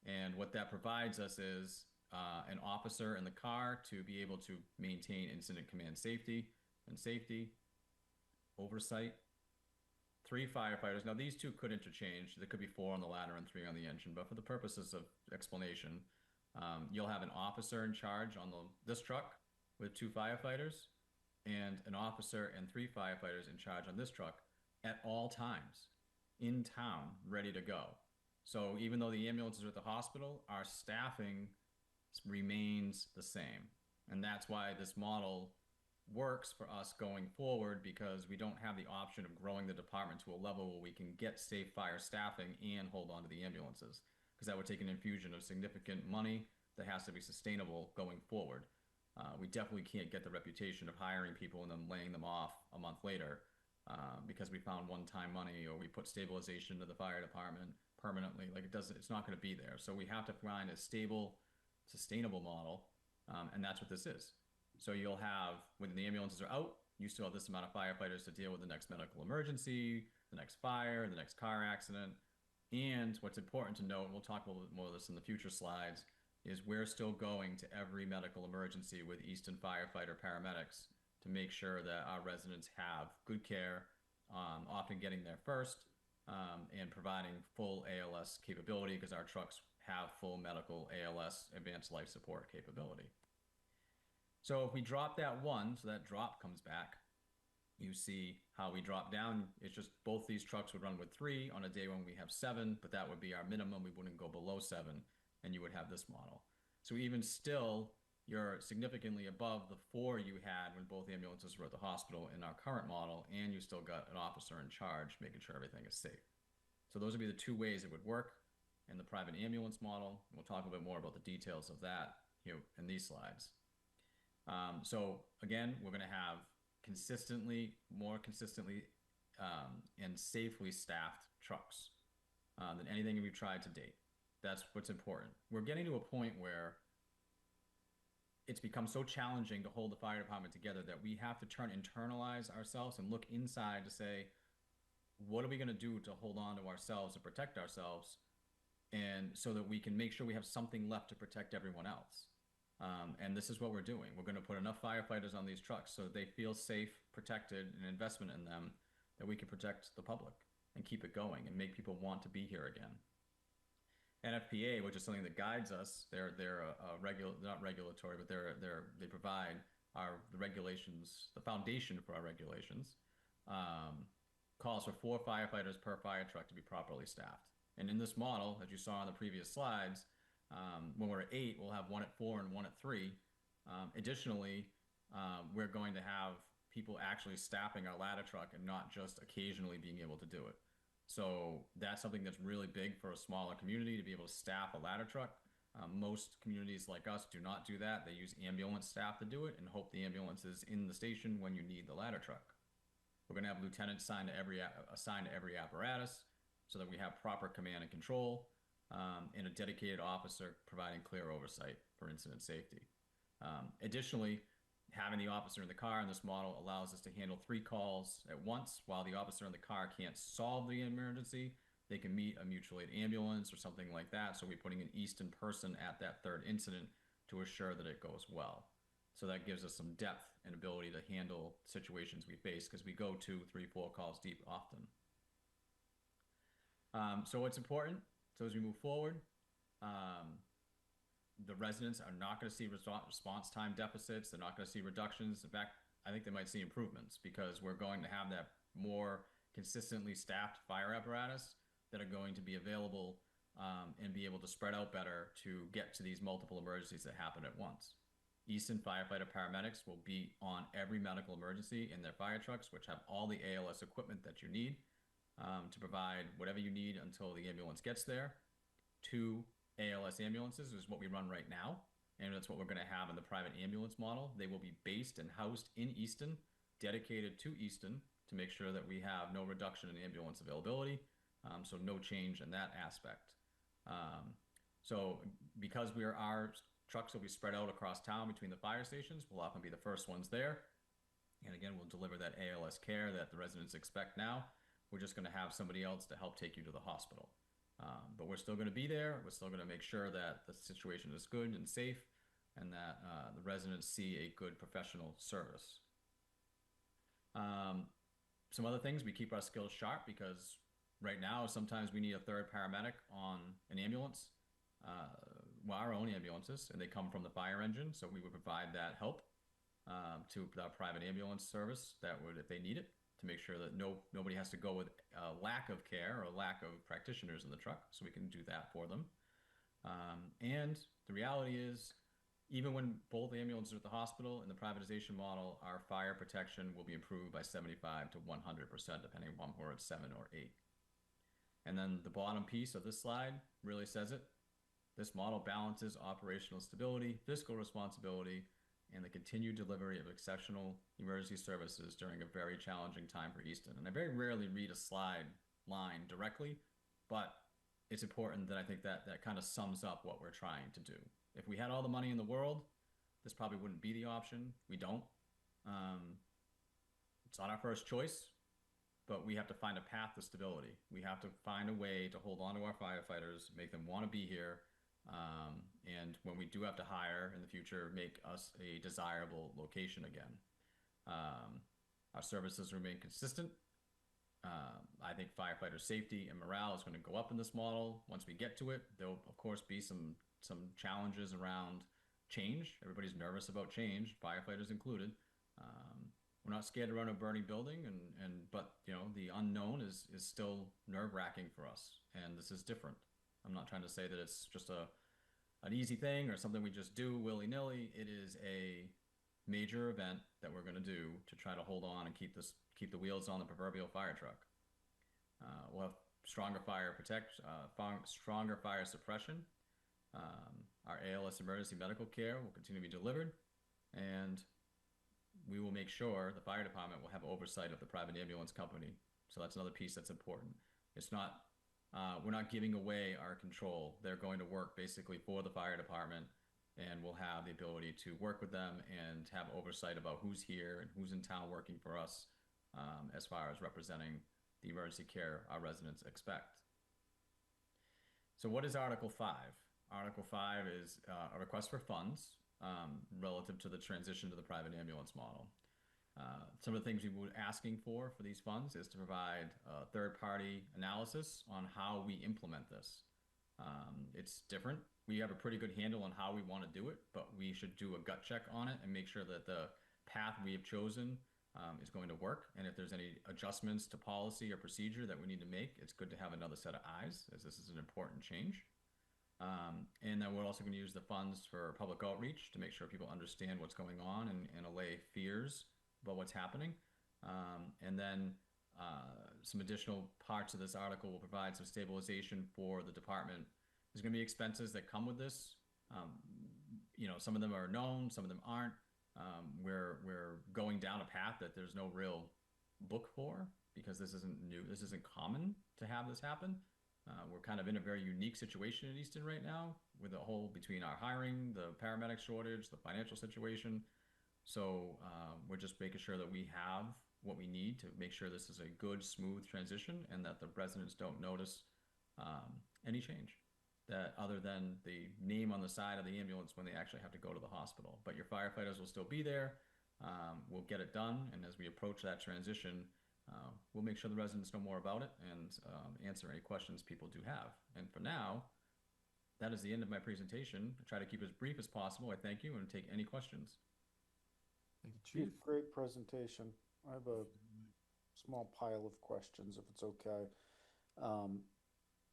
And what that provides us is an officer in the car to be able to maintain incident command safety and safety, oversight, 3 firefighters. Now, these 2 could interchange. There could be 4 on the ladder and 3 on the engine, but for the purposes of explanation, you'll have an officer in charge on this truck with 2 firefighters, and an officer and 3 firefighters in charge on this truck at all times in town, ready to go. So even though the ambulances are at the hospital, our staffing remains the same. And that's why this model works for us going forward, because we don't have the option of growing the department to a level where we can get safe fire staffing and hold on to the ambulances, because that would take an infusion of significant money that has to be sustainable going forward. We definitely can't get the reputation of hiring people and then laying them off a month later because we found one-time money or we put stabilization to the fire department permanently. Like it's not going to be there. So we have to find a stable, sustainable model, and that's what this is. So you'll have, when the ambulances are out, you still have this amount of firefighters to deal with the next medical emergency, the next fire, the next car accident. And what's important to note, and we'll talk a little bit more of this in the future slides, is we're still going to every medical emergency with Easton firefighter paramedics to make sure that our residents have good care, often getting there first, and providing full ALS capability, because our trucks have full medical ALS, advanced life support capability. So if we drop that 1, so that drop comes back, you see how we drop down. It's just both these trucks would run with 3 on a day when we have 7, but that would be our minimum. We wouldn't go below 7, and you would have this model. So even still, you're significantly above the 4 you had when both ambulances were at the hospital in our current model, and you still got an officer in charge making sure everything is safe. So those would be the 2 ways it would work in the private ambulance model. We'll talk a bit more about the details of that here in these slides. So again, we're going to have more consistently and safely staffed trucks than anything we've tried to date. That's what's important. We're getting to a point where it's become so challenging to hold the fire department together that we have to internalize ourselves and look inside to say, what are we going to do to hold on to ourselves and protect ourselves, and so that we can make sure we have something left to protect everyone else. And this is what we're doing. We're going to put enough firefighters on these trucks so that they feel safe, protected, and investment in them, that we can protect the public and keep it going and make people want to be here again. NFPA, which is something that guides us, they're not regulatory, but they provide the regulations, the foundation for our regulations. Calls for 4 firefighters per fire truck to be properly staffed. And in this model, as you saw on the previous slides, when we're at 8, we'll have 1 at 4 and 1 at 3. Additionally, we're going to have people actually staffing our ladder truck and not just occasionally being able to do it. So that's something that's really big for a smaller community, to be able to staff a ladder truck. Most communities like us do not do that. They use ambulance staff to do it and hope the ambulance is in the station when you need the ladder truck. We're going to have lieutenants assigned to every apparatus so that we have proper command and control, and a dedicated officer providing clear oversight for incident safety. Additionally, having the officer in the car in this model allows us to handle 3 calls at once. While the officer in the car can't solve the emergency, they can meet a mutual aid ambulance or something like that. So we're putting an Easton person at that 3rd incident to assure that it goes well. So that gives us some depth and ability to handle situations we face, because we go 2, 3, 4 calls deep often. So what's important? So as we move forward, the residents are not going to see response time deficits. They're not going to see reductions. In fact, I think they might see improvements, because we're going to have that more consistently staffed fire apparatus that are going to be available and be able to spread out better to get to these multiple emergencies that happen at once. Easton firefighter paramedics will be on every medical emergency in their fire trucks, which have all the ALS equipment that you need to provide whatever you need until the ambulance gets there. 2 ALS ambulances is what we run right now, and that's what we're going to have in the private ambulance model. They will be based and housed in Easton, dedicated to Easton, to make sure that we have no reduction in ambulance availability, so no change in that aspect. So because our trucks will be spread out across town between the fire stations, we'll often be the first ones there, and again, we'll deliver that ALS care that the residents expect now. We're just going to have somebody else to help take you to the hospital. But we're still going to be there. We're still going to make sure that the situation is good and safe, and that the residents see a good professional service. Some other things, we keep our skills sharp, because right now sometimes we need a 3rd paramedic on an ambulance, our own ambulances, and they come from the fire engine, so we would provide that help to our private ambulance service that would, if they need it, to make sure that nobody has to go with a lack of care or a lack of practitioners in the truck, so we can do that for them. And the reality is, even when both ambulances are at the hospital, in the privatization model, our fire protection will be improved by 75 to 100%, depending upon whether it's 7 or 8. And then the bottom piece of this slide really says it. This model balances operational stability, fiscal responsibility, and the continued delivery of exceptional emergency services during a very challenging time for Easton. And I very rarely read a slide line directly, but it's important that I think that kind of sums up what we're trying to do. If we had all the money in the world, this probably wouldn't be the option. We don't. It's not our first choice, but we have to find a path to stability. We have to find a way to hold on to our firefighters, make them want to be here, and when we do have to hire in the future, make us a desirable location again. Our services remain consistent. I think firefighter safety and morale is going to go up in this model. Once we get to it, there'll of course be some challenges around change. Everybody's nervous about change, firefighters included. We're not scared to run a burning building, but the unknown is still nerve-wracking for us, and this is different. I'm not trying to say that it's just an easy thing or something we just do willy-nilly. It is a major event that we're going to do to try to hold on and keep the wheels on the proverbial fire truck. We'll have stronger fire suppression. Our ALS emergency medical care will continue to be delivered, and we will make sure the fire department will have oversight of the private ambulance company. So that's another piece that's important. It's not, we're not giving away our control. They're going to work basically for the fire department and we'll have the ability to work with them and have oversight about who's here and who's in town working for us, as far as representing the emergency care our residents expect. So what is Article 5? Article 5 is a request for funds relative to the transition to the private ambulance model. Some of the things we were asking for these funds is to provide a third-party analysis on how we implement this. It's different. We have a pretty good handle on how we want to do it, but we should do a gut check on it and make sure that the path we have chosen is going to work. And if there's any adjustments to policy or procedure that we need to make, it's good to have another set of eyes, as this is an important change. And then we're also going to use the funds for public outreach to make sure people understand what's going on and allay fears about what's happening. And then some additional parts of this article will provide some stabilization for the department. There's going to be expenses that come with this. Some of them are known, some of them aren't. We're going down a path that there's no real book for, because this isn't new. This isn't common to have this happen. We're kind of in a very unique situation in Easton right now, with the whole between our hiring, the paramedic shortage, the financial situation. So we're just making sure that we have what we need to make sure this is a good, smooth transition, and that the residents don't notice any change, that other than the name on the side of the ambulance when they actually have to go to the hospital. But your firefighters will still be there. We'll get it done, and as we approach that transition, we'll make sure the residents know more about it and answer any questions people do have. And for now, that is the end of my presentation. I try to keep it as brief as possible. I thank you and take any questions. Thank you, Chief. Great presentation. I have a small pile of questions, if it's okay.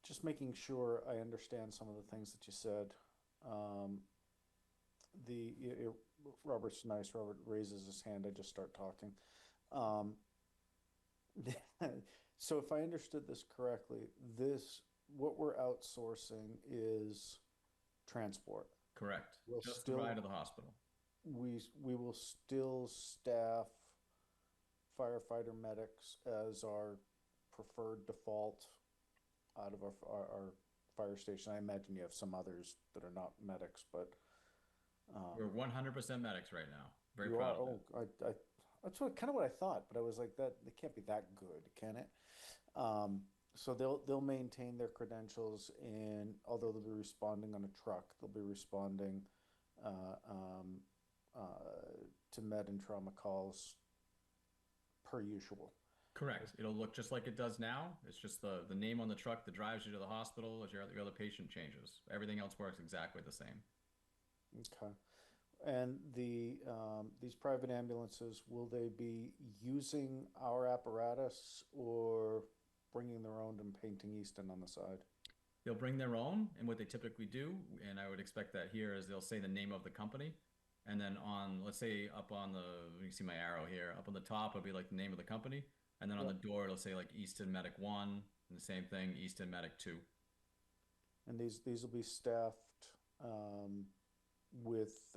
Just making sure I understand some of the things that you said. Robert's nice. Robert raises his hand. I just start talking. So if I understood this correctly, what we're outsourcing is transport. Correct. We'll Just still the ride to the hospital. We will still staff firefighter medics as our preferred default out of our fire station. I imagine you have some others that are not medics, but we're 100% medics right now. Very you proud are. of it. That's kind of what I thought, but I was like, that it can't be that good, can it? So they'll maintain their credentials, and although they'll be responding on a truck, they'll be responding to med and trauma calls per usual. Correct. It'll look just like it does now. It's just the name on the truck that drives you to the hospital as your other patient changes. Everything else works exactly the same. Okay. And these private ambulances, will they be using our apparatus or bringing their own and painting Easton on the side? They'll bring their own, and what they typically do, and I would expect that here, is they'll say the name of the company, and then let's say up on you see my arrow here, up on the top it'll be like the name of the company, and then on the door it'll say like Easton Medic 1, and the same thing, Easton Medic 2. And these will be staffed with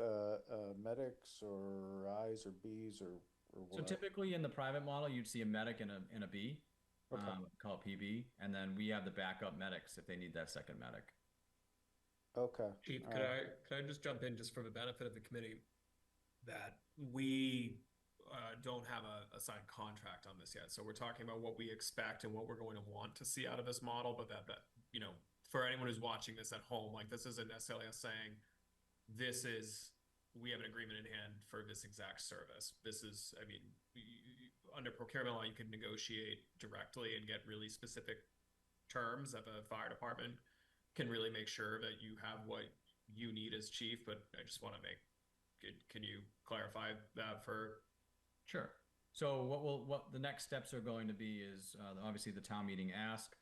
medics or I's or B's or what? So typically in the private model, you'd see a medic and a B, called PB, and then we have the backup medics if they need that second medic. Okay. Chief, could I just jump in just for the benefit of the committee, that we don't have a signed contract on this yet. So we're talking about what we expect and what we're going to want to see out of this model, but that for anyone who's watching this at home, like, this isn't necessarily us saying we have an agreement in hand for this exact service. This is, under procurement law, you can negotiate directly and get really specific terms that the fire department can really make sure that you have what you need as chief. But I just want to can you clarify that for? Sure. So what the next steps are going to be is obviously the town meeting ask.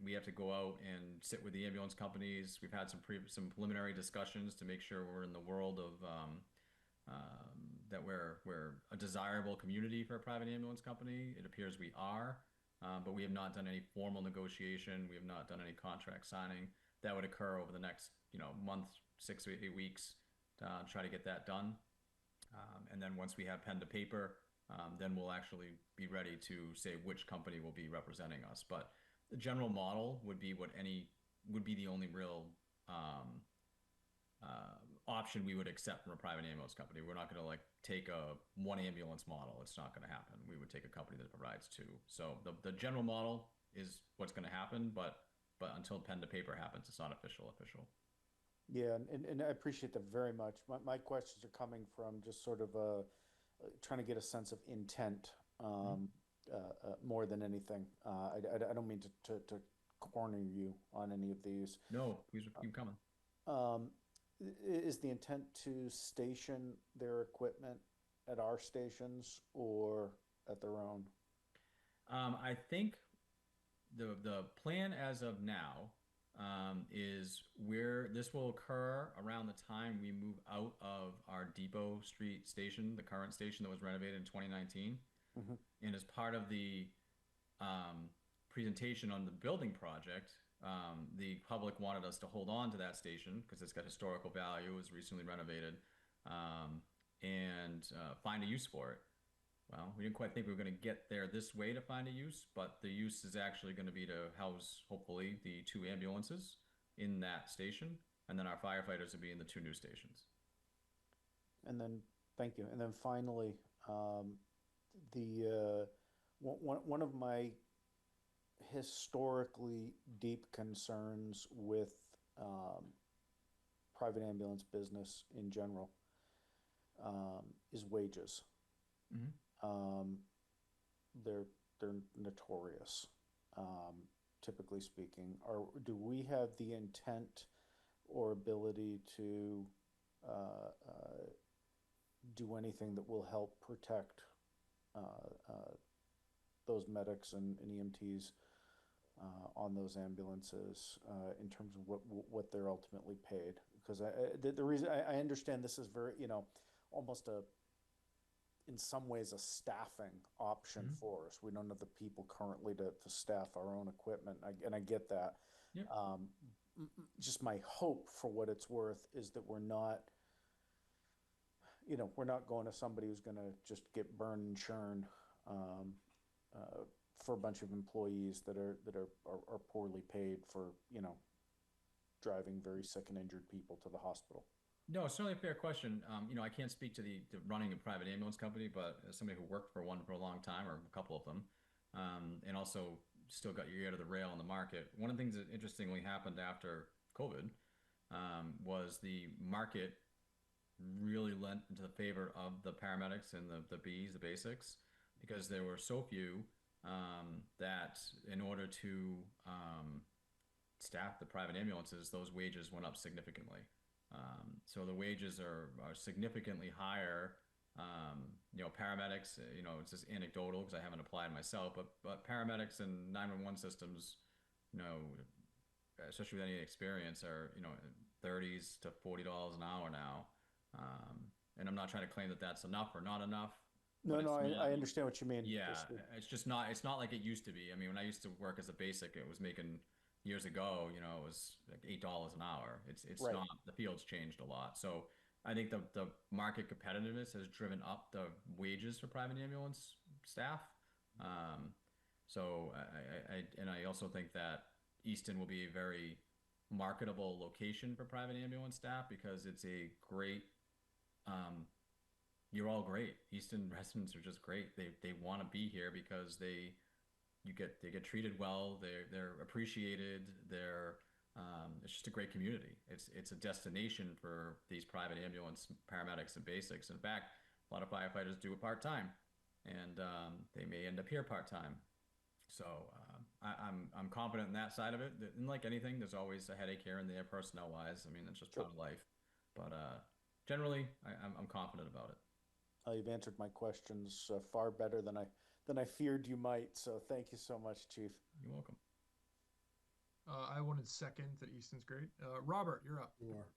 We have to go out and sit with the ambulance companies. We've had some preliminary discussions to make sure we're in the world of that we're a desirable community for a private ambulance company. It appears we are, but we have not done any formal negotiation. We have not done any contract signing. That would occur over the next month, 6 to 8 weeks to try to get that done. And then once we have pen to paper, then we'll actually be ready to say which company will be representing us. But the general model would be the only real option we would accept from a private ambulance company. We're not going to like take a one ambulance model. It's not going to happen. We would take a company that provides two. So the general model is what's going to happen, but until pen to paper happens, it's not official. Yeah, and I appreciate that very much. My questions are coming from just sort of trying to get a sense of intent more than anything. I don't mean to corner you on any of these. No, please keep coming. Is the intent to station their equipment at our stations or at their own? I think the plan as of now is where this will occur around the time we move out of our Depot Street station, the current station that was renovated in 2019. And as part of the presentation on the building project, the public wanted us to hold on to that station because it's got historical value, it was recently renovated, and find a use for it. Well, we didn't quite think we were going to get there this way to find a use, but the use is actually going to be to house, hopefully, the 2 ambulances in that station, and then our firefighters will be in the 2 new stations. And then, thank you. And then finally, one of my historically deep concerns with private ambulance business in general is wages. They're notorious, typically speaking. Do we have the intent or ability to do anything that will help protect those medics and EMTs on those ambulances in terms of what they're ultimately paid? Because the reason I understand this is very, almost in some ways a staffing option for us. We don't have the people currently to staff our own equipment, and I get that. Yep. Just my hope, for what it's worth, is that we're not going to somebody who's going to just get burned and churned for a bunch of employees that are poorly paid for driving very sick and injured people to the hospital. No, it's certainly a fair question. I can't speak to the running a private ambulance company, but as somebody who worked for one for a long time, or a couple of them, and also still got your ear to the rail in the market. One of the things that interestingly happened after COVID was the market really lent into the favor of the paramedics and the Bs, the basics, because there were so few that in order to staff the private ambulances, those wages went up significantly. So the wages are significantly higher. Paramedics, it's just anecdotal because I haven't applied myself, but paramedics and 911 systems, especially with any experience, are, $30s to $40 an hour now. And I'm not trying to claim that that's enough or not enough. No, I understand what you mean. Yeah, it's not like it used to be. I mean, when I used to work as a basic, it was making, years ago, it was like $8 an hour. It's right. Not, the field's changed a lot. So I think the market competitiveness has driven up the wages for private ambulance staff. So I also think that Easton will be a very marketable location for private ambulance staff because it's a great, you're all great. Easton residents are just great. They want to be here because they get treated well. They're appreciated. It's just a great community. It's a destination for these private ambulance paramedics and basics. In fact, a lot of firefighters do it part-time, and they may end up here part-time. So I'm confident in that side of it. And like anything, there's always a headache here and there, personnel-wise. I mean, it's just part of life. But generally, I'm confident about it. You've answered my questions far better than I feared you might. So thank you so much, Chief. You're welcome. I wanted second that Easton's great. Robert, you're up. Sure.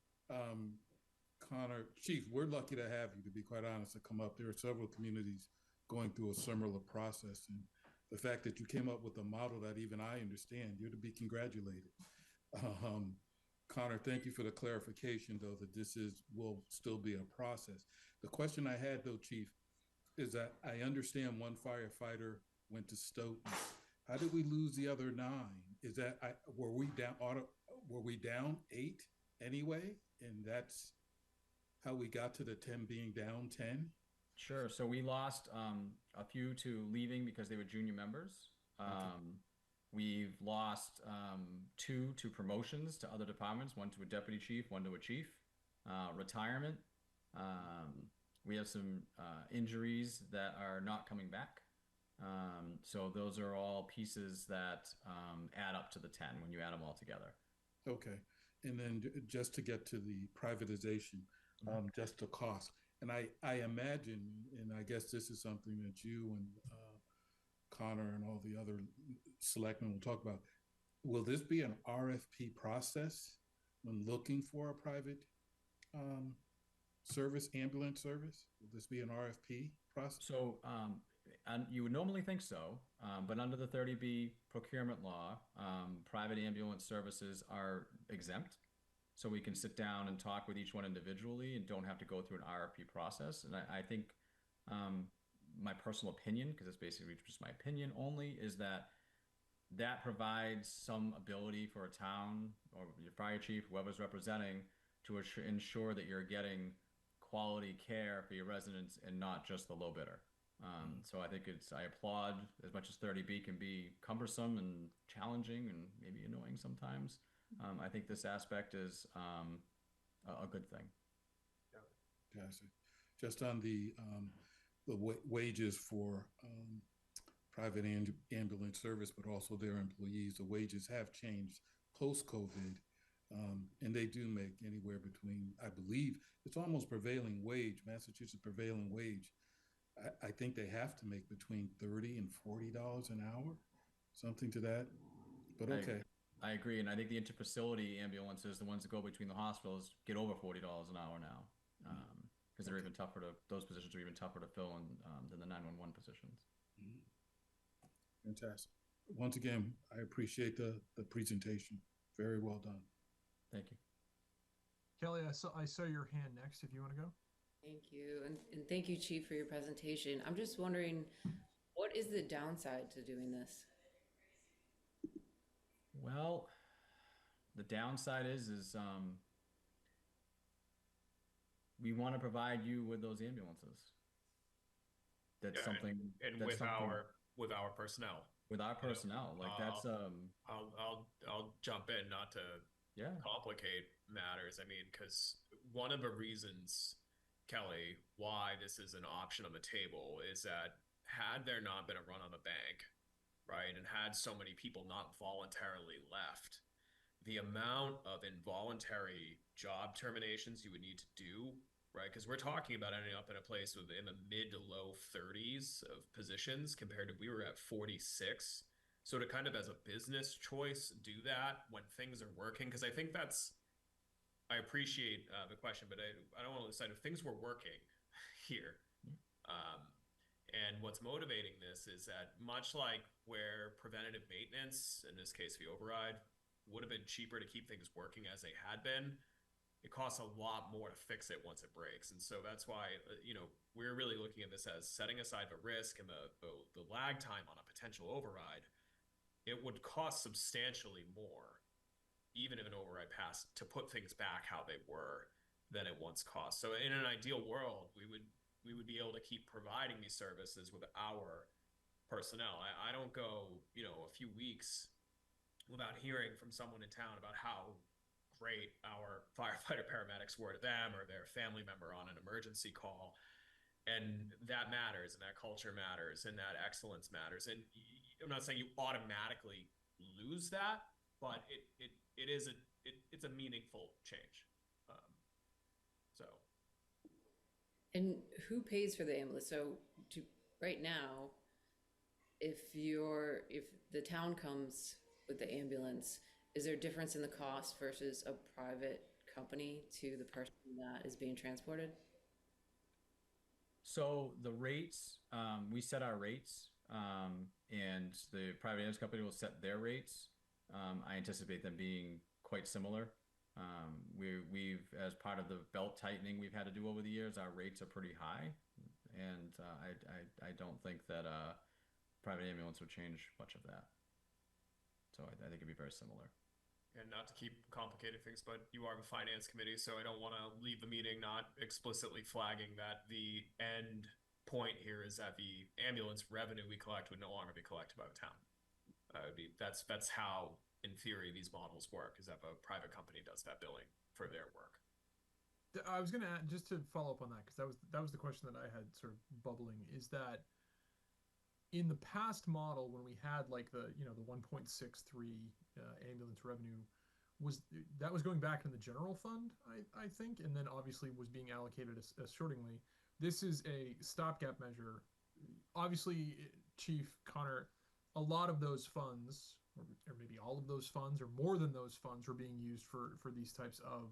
Connor, Chief, we're lucky to have you, to be quite honest, to come up. There are several communities going through a similar process. And the fact that you came up with a model that even I understand, you're to be congratulated. Connor, thank you for the clarification, though, that this will still be a process. The question I had, though, Chief, is that I understand one firefighter went to Stoughton. How did we lose the other 9? Is that were we down 8 anyway? And that's how we got to the 10 being down 10? Sure. So we lost a few to leaving because they were junior members. We've lost 2 to promotions to other departments, 1 to a deputy chief, 1 to a chief. Retirement. We have some injuries that are not coming back. So those are all pieces that add up to the 10 when you add them all together. Okay. And then just to get to the privatization, just the cost. And I imagine, and I guess this is something that you and Connor and all the other selectmen will talk about. Will this be an RFP process when looking for a private service, ambulance service? Will this be an RFP process? So, and you would normally think so, but under the 30B procurement law, private ambulance services are exempt. So we can sit down and talk with each one individually and don't have to go through an RFP process. And I think my personal opinion, because it's basically just my opinion only, is that provides some ability for a town or your fire chief, whoever's representing, to ensure that you're getting quality care for your residents and not just the low bidder. So I think I applaud, as much as 30B can be cumbersome and challenging and maybe annoying sometimes. I think this aspect is a good thing. Gotcha. Just on the wages for private ambulance service, but also their employees, the wages have changed post-COVID, and they do make anywhere between, I believe, it's almost prevailing wage, Massachusetts prevailing wage. I think they have to make between $30 and $40 an hour, something to that. But okay. I agree, and I think the interfacility ambulances, the ones that go between the hospitals, get over $40 an hour now, because they're even tougher those positions are even tougher to fill than the 911 positions. Fantastic. Once again, I appreciate the presentation. Very well done. Thank you. Kelly, I saw your hand next, if you want to go. Thank you. And thank you, Chief, for your presentation. I'm just wondering, what is the downside to doing this? Well, the downside is we want to provide you with those ambulances. That's something. And that's with our personnel. With our personnel, like that's I'll jump in, not to complicate matters. I mean, because one of the reasons, Kelly, why this is an option on the table is that had there not been a run on the bank, right, and had so many people not voluntarily left, the amount of involuntary job terminations you would need to do, right, because we're talking about ending up in a place in the mid to low 30s of positions compared to we were at 46. So to kind of as a business choice do that when things are working, because I think I appreciate the question, but I don't want to lose sight of things were working here. And what's motivating this is that much like where preventative maintenance, in this case the override, would have been cheaper to keep things working as they had been, it costs a lot more to fix it once it breaks. And so that's why, we're really looking at this as setting aside the risk and the lag time on a potential override. It would cost substantially more, even if an override passed, to put things back how they were than it once cost. So in an ideal world, we would be able to keep providing these services with our personnel. I don't go, a few weeks without hearing from someone in town about how great our firefighter paramedics were to them or their family member on an emergency call. And that matters, and that culture matters, and that excellence matters. And I'm not saying you automatically lose that, but it's a meaningful change. And who pays for the ambulance? So right now, if the town comes with the ambulance, is there a difference in the cost versus a private company to the person that is being transported? So the rates, we set our rates, and the private ambulance company will set their rates. I anticipate them being quite similar. We've, as part of the belt tightening we've had to do over the years, our rates are pretty high, and I don't think that private ambulance would change much of that. So I think it'd be very similar. and not to keep complicating things, but you are the finance committee, so I don't want to leave the meeting not explicitly flagging that the end point here is that the ambulance revenue we collect would no longer be collected by the town. That's how, in theory, these models work, is that a private company does that billing for their work. I was going to add, just to follow up on that, because that was the question that I had sort of bubbling, is that in the past model, when we had like the 1.63 ambulance revenue, was going back in the general fund, I think, and then obviously was being allocated accordingly. This is a stopgap measure. Obviously, Chief Connor, a lot of those funds, or maybe all of those funds, or more than those funds, were being used for these types of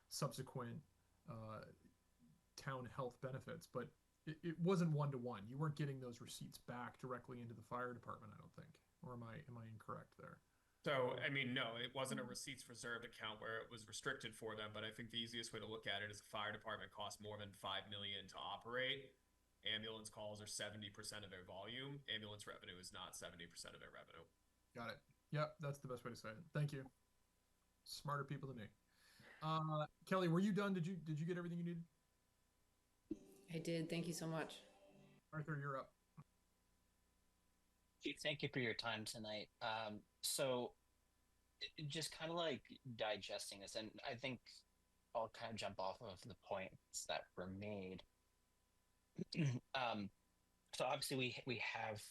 subsequent town health benefits, but it wasn't one-to-one. You weren't getting those receipts back directly into the fire department, I don't think. Or am I incorrect there? So, I mean, no, it wasn't a receipts reserved account where it was restricted for them, but I think the easiest way to look at it is the fire department costs more than $5 million to operate. Ambulance calls are 70% of their volume. Ambulance revenue is not 70% of their revenue. Got it. Yep, that's the best way to say it. Thank you. Smarter people than me. Kelly, were you done? Did you get everything you needed? I did. Thank you so much. Arthur, you're up. Thank you for your time tonight. So just kind of like digesting this, and I think I'll kind of jump off of the points that were made. So obviously we have,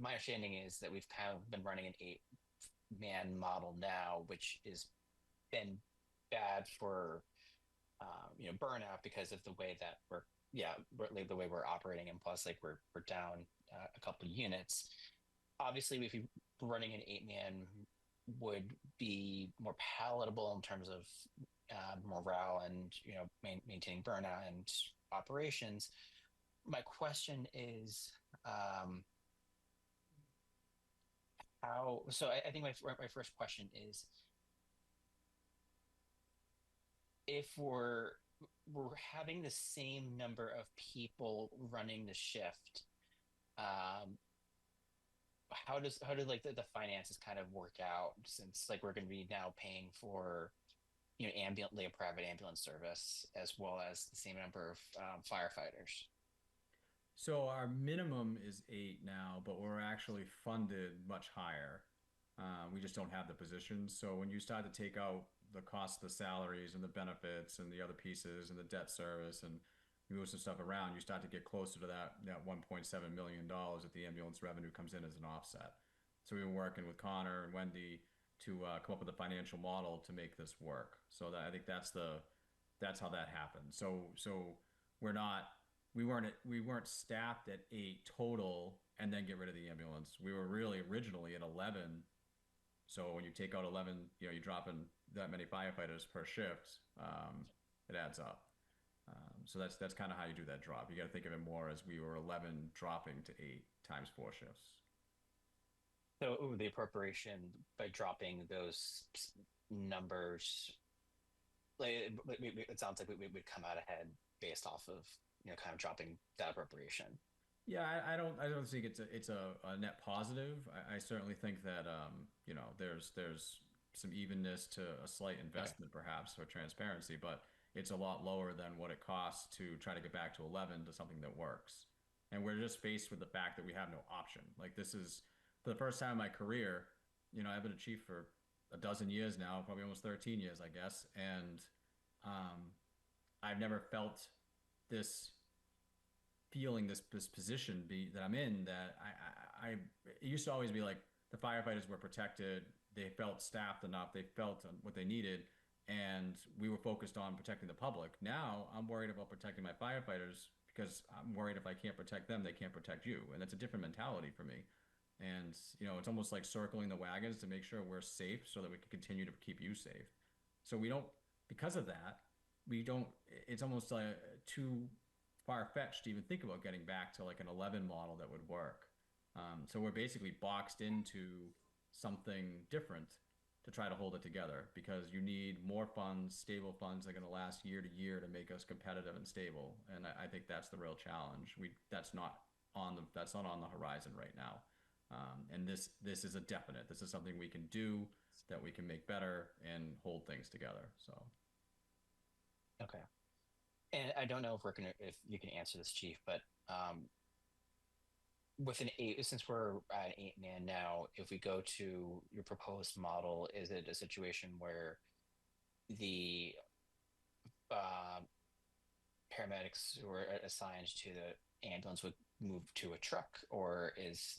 my understanding is that we've kind of been running an 8-man model now, which has been bad for burnout because of the way that the way we're operating, and plus like we're down a couple of units. Obviously, if you're running an 8-man would be more palatable in terms of morale and maintaining burnout and operations. My question is how. So I think my first question is, if we're having the same number of people running the shift, how do like the finances kind of work out, since like we're going to be now paying for a private ambulance service as well as the same number of firefighters? So our minimum is 8 now, but we're actually funded much higher. We just don't have the positions. So when you start to take out the cost of the salaries and the benefits and the other pieces and the debt service and you move some stuff around, you start to get closer to that $1.7 million that the ambulance revenue comes in as an offset. So we were working with Connor and Wendy to come up with a financial model to make this work. So that, I think that's how that happened. So we weren't staffed at 8 total and then get rid of the ambulance. We were really originally at 11. So when you take out 11, you're dropping that many firefighters per shift. It adds up. So that's kind of how you do that drop. You got to think of it more as we were 11 dropping to 8 times 4 shifts. So the appropriation, by dropping those numbers, it sounds like we would come out ahead based off of kind of dropping that appropriation. Yeah, I don't think it's a net positive. I certainly think that there's some evenness to a slight investment perhaps for transparency, but it's a lot lower than what it costs to try to get back to 11 to something that works. And we're just faced with the fact that we have no option. Like, this is for the first time in my career, I've been a chief for a dozen years now, probably almost 13 years, I guess. And I've never felt this feeling, this position that I'm in, that it used to always be like the firefighters were protected. They felt staffed enough. They felt what they needed. And we were focused on protecting the public. Now I'm worried about protecting my firefighters because I'm worried if I can't protect them, they can't protect you. And that's a different mentality for me. And, it's almost like circling the wagons to make sure we're safe so that we can continue to keep you safe. So because of that, it's almost like too far-fetched to even think about getting back to like an 11 model that would work. So we're basically boxed into something different to try to hold it together, because you need more funds, stable funds that are going to last year to year to make us competitive and stable. And I think that's the real challenge. That's not on the horizon right now. And this is a definite. This is something we can do, that we can make better and hold things together. So. Okay. And I don't know if you can answer this, Chief, but with an 8, since we're at 8-man now, if we go to your proposed model, is it a situation where the paramedics who are assigned to the ambulance would move to a truck, or is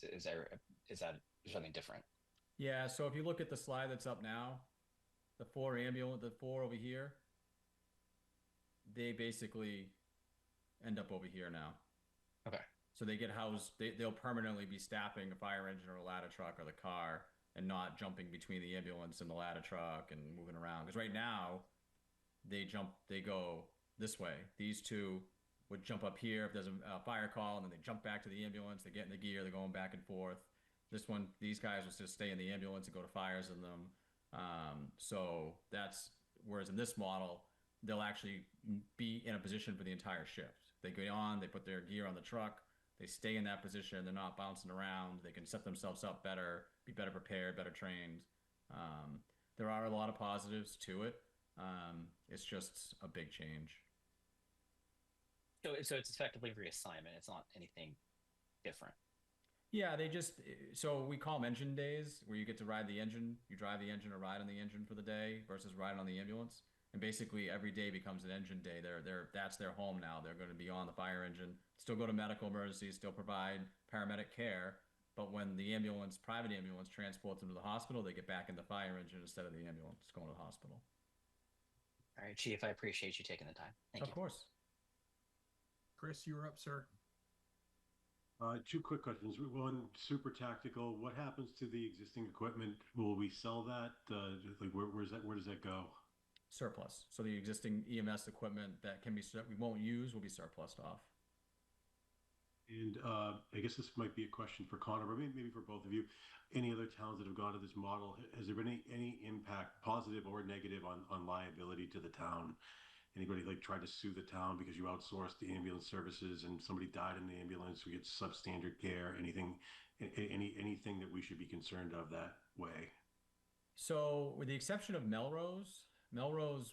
that something different? Yeah, so if you look at the slide that's up now, the 4 over here, they basically end up over here now. Okay. So they get housed, they'll permanently be staffing a fire engine or a ladder truck or the car, and not jumping between the ambulance and the ladder truck and moving around. Because right now, they go this way. These two would jump up here if there's a fire call, and then they jump back to the ambulance, they get in the gear, they're going back and forth. These guys will just stay in the ambulance and go to fires in them. So that's, whereas in this model, they'll actually be in a position for the entire shift. They go on, they put their gear on the truck, they stay in that position, they're not bouncing around, they can set themselves up better, be better prepared, better trained. There are a lot of positives to it. It's just a big change. So it's effectively reassignment. It's not anything different. Yeah, so we call them engine days, where you get to ride the engine, you drive the engine or ride on the engine for the day versus riding on the ambulance. And basically every day becomes an engine day. That's their home now. They're going to be on the fire engine, still go to medical emergencies, still provide paramedic care. But when the private ambulance transports them to the hospital, they get back in the fire engine instead of the ambulance going to the hospital. All right, Chief, I appreciate you taking the time. Thank you. Of course. Chris, you were up, sir. 2 quick questions. One, super tactical. What happens to the existing equipment? Will we sell that? Where does that go? Surplus. So the existing EMS equipment that we won't use will be surplused off. And I guess this might be a question for Connor, but maybe for both of you. Any other towns that have gone to this model, has there been any impact, positive or negative, on liability to the town? Anybody tried to sue the town because you outsourced the ambulance services and somebody died in the ambulance? We get substandard care. Anything that we should be concerned of that way? So with the exception of Melrose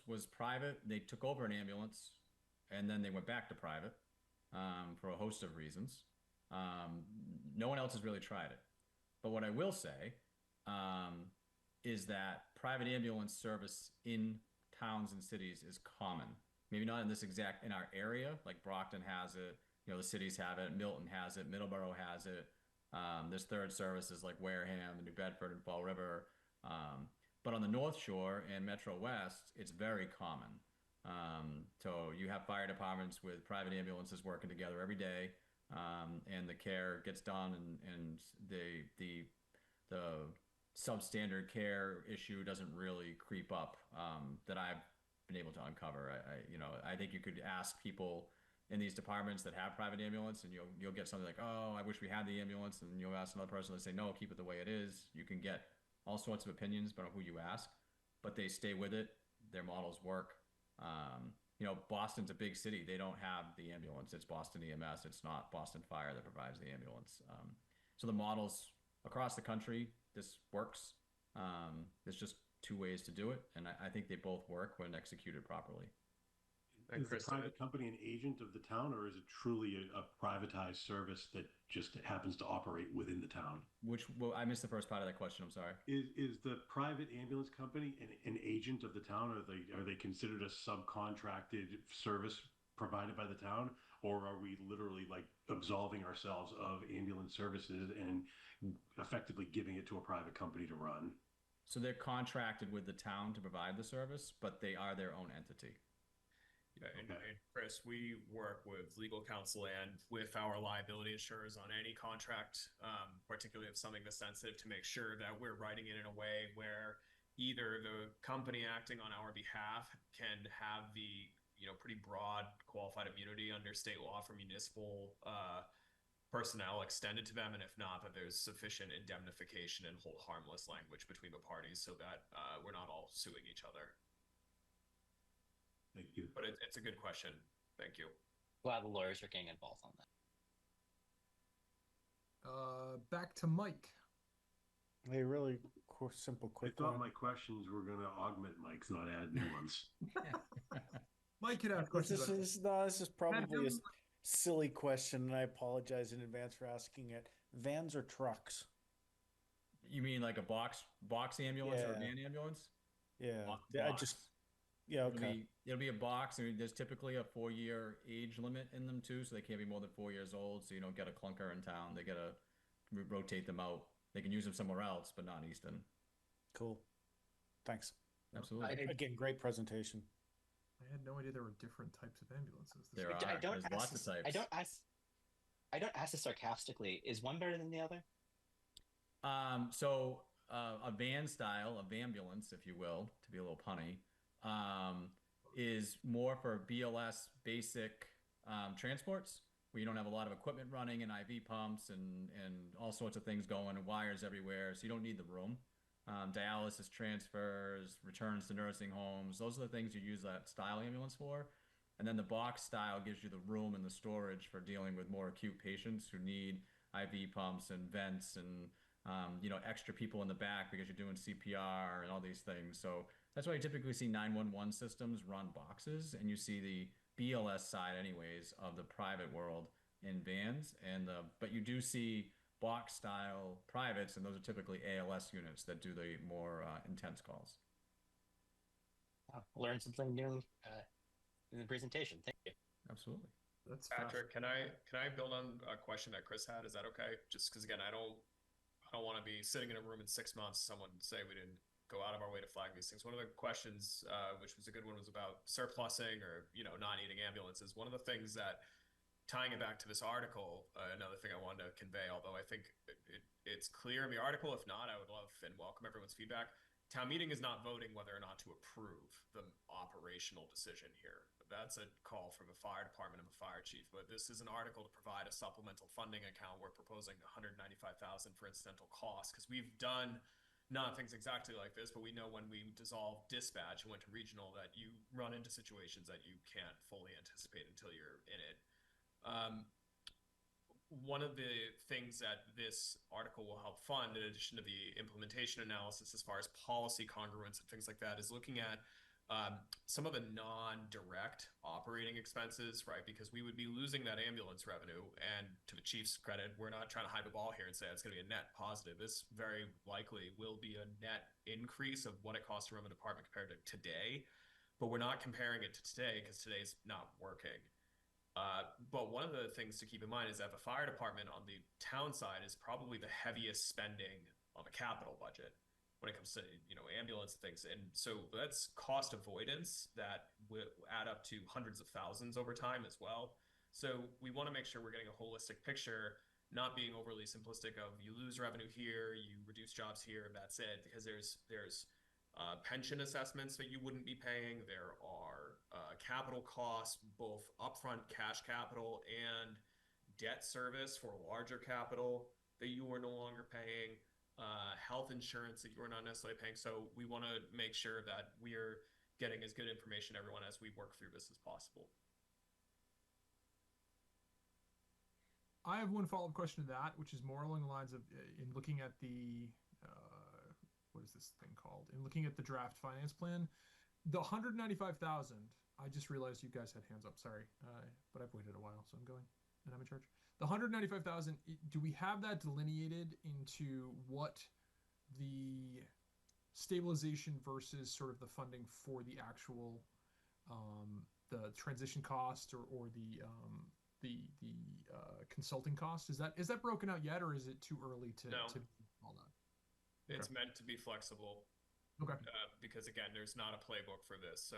was private. They took over an ambulance, and then they went back to private for a host of reasons. No one else has really tried it. But what I will say is that private ambulance service in towns and cities is common. Maybe not in our area, like Brockton has it, the cities have it, Milton has it, Middleborough has it. There's third services like Wareham and New Bedford and Fall River. But on the North Shore and Metro West, it's very common. So you have fire departments with private ambulances working together every day, and the care gets done, and the substandard care issue doesn't really creep up that I've been able to uncover. I think you could ask people in these departments that have private ambulance, and you'll get something like, "Oh, I wish we had the ambulance," and you'll ask another person, they say, "No, keep it the way it is." You can get all sorts of opinions about who you ask, but they stay with it. Their models work. Boston's a big city. They don't have the ambulance. It's Boston EMS. It's not Boston Fire that provides the ambulance. So the models across the country, this works. There's just 2 ways to do it, and I think they both work when executed properly. Is the private company an agent of the town, or is it truly a privatized service that just happens to operate within the town? I missed the first part of that question. I'm sorry. Is the private ambulance company an agent of the town? Are they considered a subcontracted service provided by the town, or are we literally absolving ourselves of ambulance services and effectively giving it to a private company to run? So they're contracted with the town to provide the service, but they are their own entity. Yeah, and Chris, we work with legal counsel and with our liability insurers on any contract, particularly if something is sensitive, to make sure that we're writing it in a way where either the company acting on our behalf can have the pretty broad qualified immunity under state law for municipal personnel extended to them, and if not, that there's sufficient indemnification and hold harmless language between the parties so that we're not all suing each other. Thank you. But it's a good question. Thank you. Glad the lawyers are getting involved on that. Back to Mike. A really simple, I quick thought one. my questions were going to augment Mike's, not add new ones. Mike could ask questions. This is probably a silly question, and I apologize in advance for asking it. Vans or trucks? You mean like a box ambulance or a van ambulance? Yeah. Box. Yeah, okay. It'll be a box. I mean, there's typically a 4-year age limit in them too, so they can't be more than 4 years old. So you don't get a clunker in town. They gotta rotate them out. They can use them somewhere else, but not Easton. Cool. Thanks. Absolutely. Again, great presentation. I had no idea there were different types of ambulances. There's lots of types. I don't ask this sarcastically. Is one better than the other? So a van style, a ambulance, if you will, to be a little punny, is more for BLS basic transports, where you don't have a lot of equipment running and IV pumps and all sorts of things going and wires everywhere, so you don't need the room. Dialysis transfers, returns to nursing homes, those are the things you use that style ambulance for. And then the box style gives you the room and the storage for dealing with more acute patients who need IV pumps and vents and extra people in the back because you're doing CPR and all these things. So that's why you typically see 911 systems run boxes, and you see the BLS side, anyways, of the private world in vans. But you do see box style privates, and those are typically ALS units that do the more intense calls. Learn something new in the presentation. Thank you. Absolutely. That's Patrick. Can I build on a question that Chris had? Is that okay? Just because again, I don't want to be sitting in a room in 6 months. Someone say we didn't go out of our way to flag these things. One of the questions, which was a good one, was about surplusing or not needing ambulances. One of the things that, tying it back to this article, another thing I wanted to convey, although I think it's clear in the article, if not, I would love and welcome everyone's feedback. Town meeting is not voting whether or not to approve the operational decision here. That's a call from the fire department and the fire chief. But this is an article to provide a supplemental funding account. We're proposing $195,000 for incidental costs, because we've done not things exactly like this, but we know when we dissolved dispatch and went to regional that you run into situations that you can't fully anticipate until you're in it. One of the things that this article will help fund, in addition to the implementation analysis as far as policy congruence and things like that, is looking at some of the non-direct operating expenses, right? Because we would be losing that ambulance revenue, and to the chief's credit, we're not trying to hide the ball here and say it's going to be a net positive. This very likely will be a net increase of what it costs to run the department compared to today, but we're not comparing it to today because today's not working. But one of the things to keep in mind is that the fire department on the town side is probably the heaviest spending on the capital budget when it comes to ambulance things, and so that's cost avoidance that will add up to hundreds of thousands over time as well. So we want to make sure we're getting a holistic picture, not being overly simplistic of you lose revenue here, you reduce jobs here, and that's it, because there's pension assessments that you wouldn't be paying. There are capital costs, both upfront cash capital and debt service for larger capital that you are no longer paying, health insurance that you are not necessarily paying. So we want to make sure that we are getting as good information to everyone as we work through this as possible. I have one follow-up question to that, which is more along the lines of in looking at the what is this thing called? In looking at the draft finance plan, the $195,000. I just realized you guys had hands up. Sorry, but I've waited a while, so I'm going, and I'm in charge. The $195,000. Do we have that delineated into what the stabilization versus sort of the funding for the actual the transition cost or the consulting cost? Is that broken out yet, or is it too early to all that? It's meant to be flexible. Okay. Because again, there's not a playbook for this. So,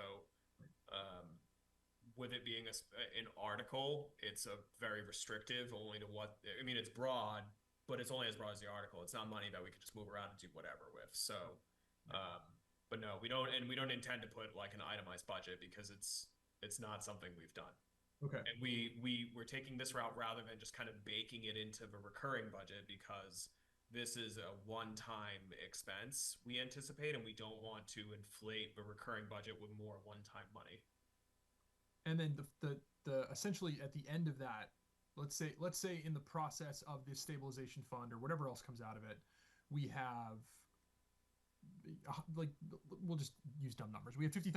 with it being an article, it's a very restrictive, only to what, I mean, it's broad, but it's only as broad as the article. It's not money that we could just move around and do whatever with. So, but no, we don't intend to put like an itemized budget, because it's not something we've done. Okay. And we're taking this route rather than just kind of baking it into the recurring budget, because this is a one-time expense we anticipate, and we don't want to inflate the recurring budget with more one-time money. And then the essentially at the end of that, let's say in the process of this stabilization fund or whatever else comes out of it, we have like, we'll just use dumb numbers. We have $50,000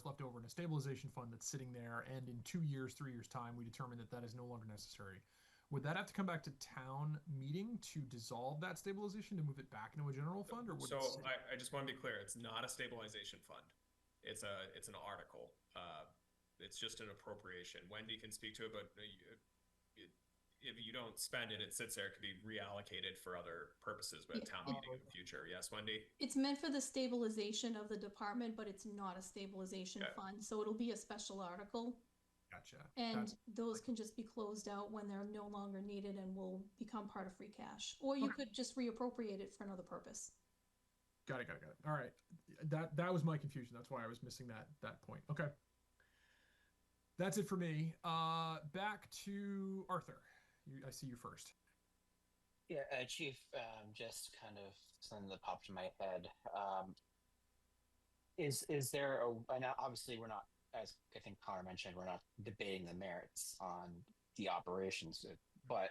left over in a stabilization fund that's sitting there, and in 2 years, 3 years time, we determine that that is no longer necessary. Would that have to come back to town meeting to dissolve that stabilization to move it back into a general fund, or would So it I just want to be clear, it's not a stabilization fund. It's an article. It's just an appropriation. Wendy can speak to it, but if you don't spend it, it sits there. It could be reallocated for other purposes with town meeting in the future. Yes, Wendy? It's meant for the stabilization of the department, but it's not a stabilization fund, so it'll be a special article. Gotcha. And those can just be closed out when they're no longer needed and will become part of free cash. Or you could just reappropriate it for another purpose. Got it. All right. That was my confusion. That's why I was missing that point. Okay. That's it for me. Back to Arthur. I see you first. Yeah, Chief, just kind of something that popped in my head. Is there and obviously we're not, as I think Connor mentioned, we're not debating the merits on the operations, but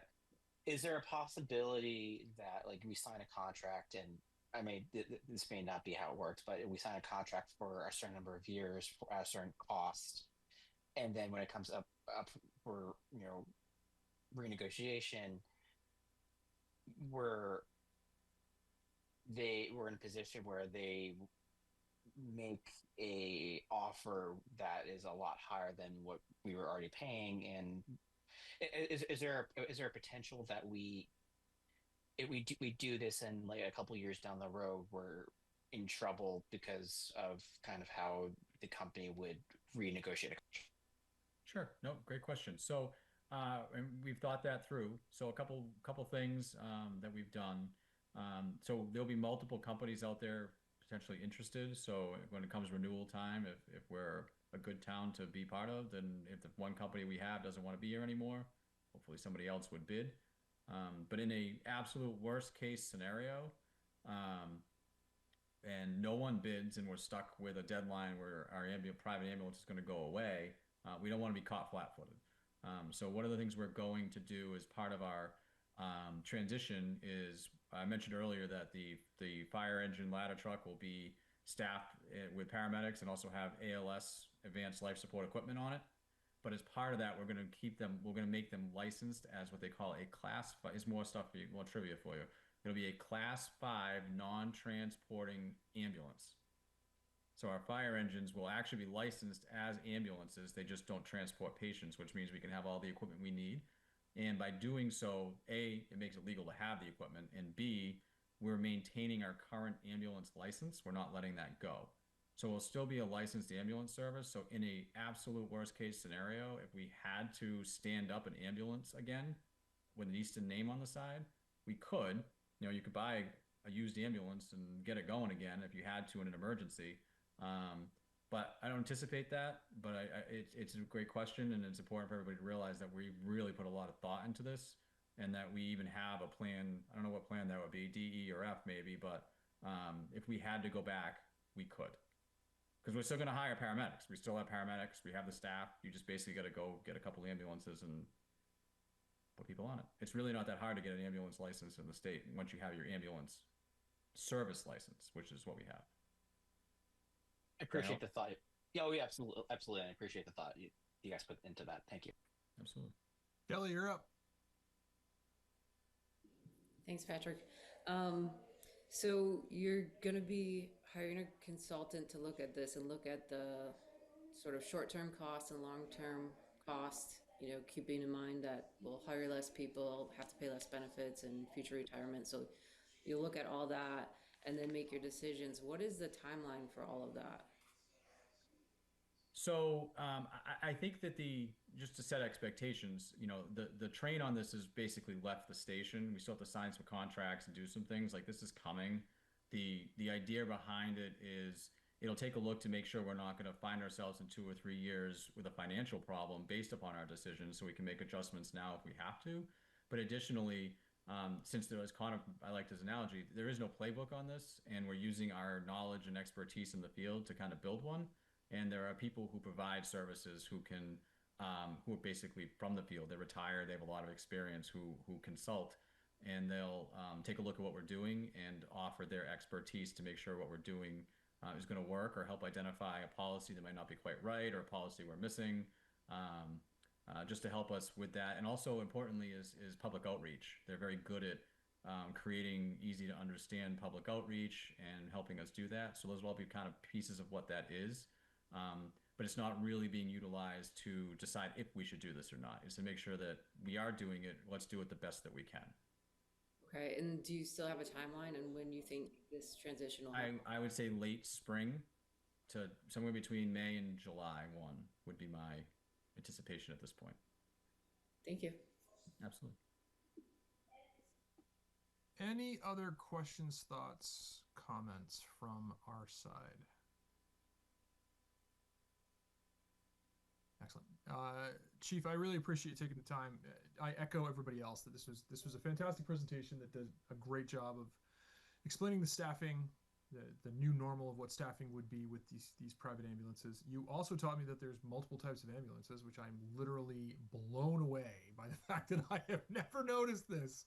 is there a possibility that like we sign a contract, and I mean, this may not be how it works, but we sign a contract for a certain number of years at a certain cost, and then when it comes up for, renegotiation, we're in a position where they make a offer that is a lot higher than what we were already paying, and is there a potential that we do this and like a couple years down the road we're in trouble because of kind of how the company would renegotiate? Sure. No, great question. So, and we've thought that through. So a couple things that we've done. So there'll be multiple companies out there potentially interested. So when it comes renewal time, if we're a good town to be part of, then if the one company we have doesn't want to be here anymore, hopefully somebody else would bid. But in a absolute worst case scenario, and no one bids and we're stuck with a deadline where our private ambulance is going to go away, we don't want to be caught flat-footed. So one of the things we're going to do as part of our transition is, I mentioned earlier that the fire engine ladder truck will be staffed with paramedics and also have ALS, advanced life support equipment, on it. But as part of that, we're going to make them licensed as what they call a class 5. It's more stuff for you, more trivia for you. It'll be a class 5 non-transporting ambulance. So our fire engines will actually be licensed as ambulances. They just don't transport patients, which means we can have all the equipment we need. And by doing so, A, it makes it legal to have the equipment, and B, we're maintaining our current ambulance license. We're not letting that go. So we'll still be a licensed ambulance service. So in a absolute worst case scenario, if we had to stand up an ambulance again with an Easton name on the side, we could. You could buy a used ambulance and get it going again if you had to in an emergency. But I don't anticipate that. But it's a great question, and it's important for everybody to realize that we really put a lot of thought into this, and that we even have a plan. I don't know what plan that would be, D, E, or F maybe, but if we had to go back, we could. Because we're still going to hire paramedics. We still have paramedics. We have the staff. You just basically got to go get a couple ambulances and put people on it. It's really not that hard to get an ambulance license in the state once you have your ambulance service license, which is what we have. I appreciate the thought. Yeah, oh, yeah, absolutely. I appreciate the thought you guys put into that. Thank you. Absolutely. Kelly, you're up. Thanks, Patrick. So you're going to be hiring a consultant to look at this and look at the sort of short-term costs and long-term costs, keeping in mind that we'll hire less people, have to pay less benefits and future retirement. So you'll look at all that and then make your decisions. What is the timeline for all of that? So I think that just to set expectations, the train on this has basically left the station. We still have to sign some contracts and do some things. Like, this is coming. The idea behind it is it'll take a look to make sure we're not going to find ourselves in 2 or 3 years with a financial problem based upon our decisions, so we can make adjustments now if we have to. But additionally, since there was I liked his analogy, there is no playbook on this, and we're using our knowledge and expertise in the field to kind of build one. And there are people who provide services who can who are basically from the field. They're retired. They have a lot of experience who consult, and they'll take a look at what we're doing and offer their expertise to make sure what we're doing is going to work, or help identify a policy that might not be quite right, or a policy we're missing, just to help us with that. And also importantly is public outreach. They're very good at creating easy to understand public outreach and helping us do that. So those will all be kind of pieces of what that is. But it's not really being utilized to decide if we should do this or not. It's to make sure that we are doing it. Let's do it the best that we can. Okay, and do you still have a timeline on when you think this transition will happen? I would say late spring to somewhere between May and July 1 would be my anticipation at this point. Thank you. Absolutely. Any other questions, thoughts, comments from our side? Excellent. Chief, I really appreciate you taking the time. I echo everybody else that this was a fantastic presentation that did a great job of explaining the staffing, the new normal of what staffing would be with these private ambulances. You also taught me that there's multiple types of ambulances, which I'm literally blown away by the fact that I have never noticed this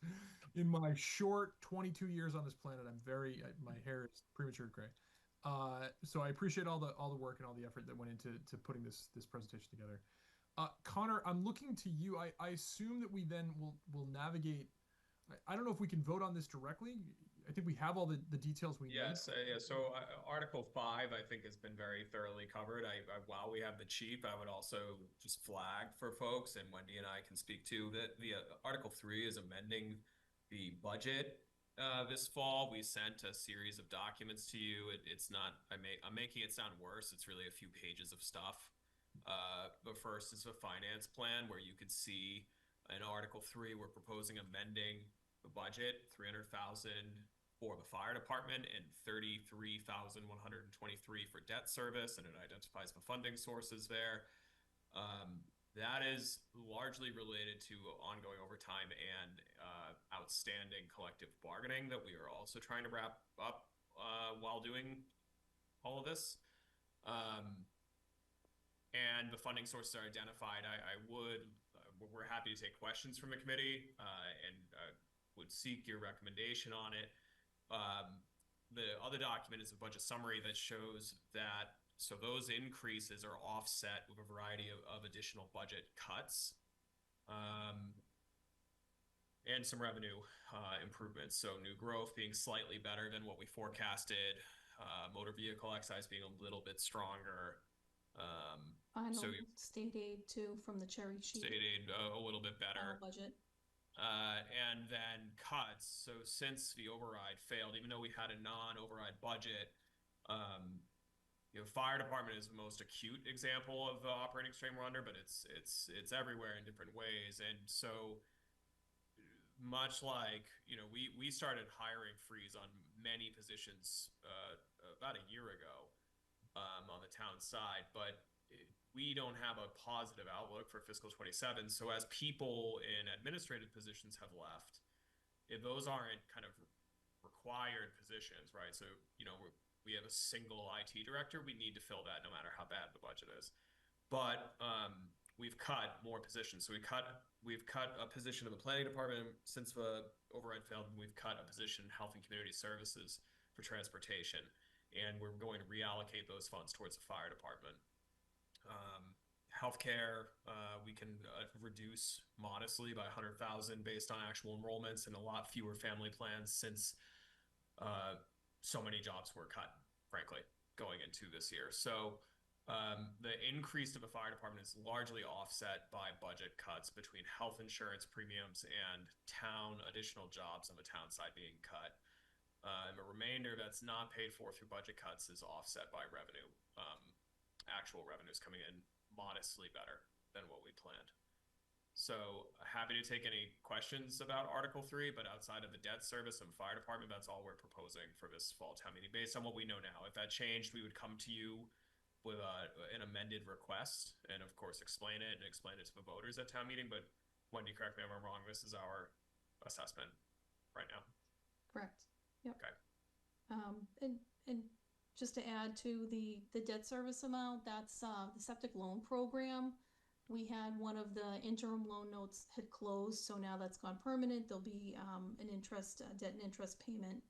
in my short 22 years on this planet. My hair is premature gray. So I appreciate all the work and all the effort that went into putting this presentation together. Connor, I'm looking to you. I assume that we then will navigate. I don't know if we can vote on this directly. I think we have all the details we need. Yes, yeah. So Article 5, I think, has been very thoroughly covered. While we have the chief, I would also just flag for folks, and Wendy and I can speak to that. The Article 3 is amending the budget. This fall, we sent a series of documents to you. It's not. I'm making it sound worse. It's really a few pages of stuff. The first is a finance plan where you could see in Article 3 we're proposing amending the budget, $300,000 for the fire department and $33,123 for debt service, and it identifies the funding sources there. That is largely related to ongoing overtime and outstanding collective bargaining that we are also trying to wrap up while doing all of this. And the funding sources are identified. We're happy to take questions from the committee and would seek your recommendation on it. The other document is a budget summary that shows that so those increases are offset with a variety of additional budget cuts and some revenue improvements. So new growth being slightly better than what we forecasted, motor vehicle excise being a little bit stronger. State aid too from the cherry sheet. State aid a little bit better. Budget. And then cuts. So since the override failed, even though we had a non-override budget, fire department is the most acute example of the operating strain we're under, but it's everywhere in different ways. And so much like, we started hiring freeze on many positions about a year ago on the town side, but we don't have a positive outlook for fiscal 27. So as people in administrative positions have left, if those aren't kind of required positions, right? So, we have a single IT director, we need to fill that no matter how bad the budget is. But we've cut more positions. So we've cut a position in the planning department since the override failed, and we've cut a position in health and community services for transportation. And we're going to reallocate those funds towards the fire department. Healthcare, we can reduce modestly by 100,000 based on actual enrollments, and a lot fewer family plans since so many jobs were cut, frankly, going into this year. So the increase to the fire department is largely offset by budget cuts between health insurance premiums and town additional jobs on the town side being cut. And the remainder that's not paid for through budget cuts is offset by revenue. Actual revenues coming in modestly better than what we planned. So happy to take any questions about Article 3, but outside of the debt service and fire department, that's all we're proposing for this fall town meeting based on what we know now. If that changed, we would come to you with an amended request and of course explain it to the voters at town meeting. But Wendy, correct me if I'm wrong, this is our assessment right now. Correct. Yep. Okay. And just to add to the debt service amount, that's the septic loan program We had one of the interim loan notes had closed, so now that's gone permanent. There'll be an interest, debt and interest payment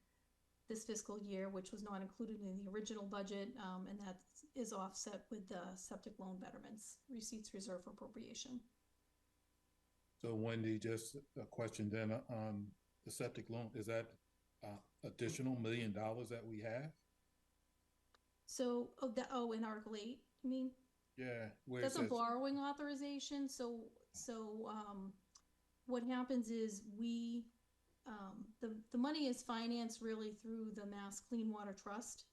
this fiscal year, which was not included in the original budget, and that is offset with the septic loan betterments, receipts reserved for appropriation. So Wendy, just a question then on the septic loan, is that additional $1 million that we have? So, in Article 8, you mean? Yeah, where it That's a says, borrowing authorization, so, what happens is the money is financed really through the Mass Clean Water Trust,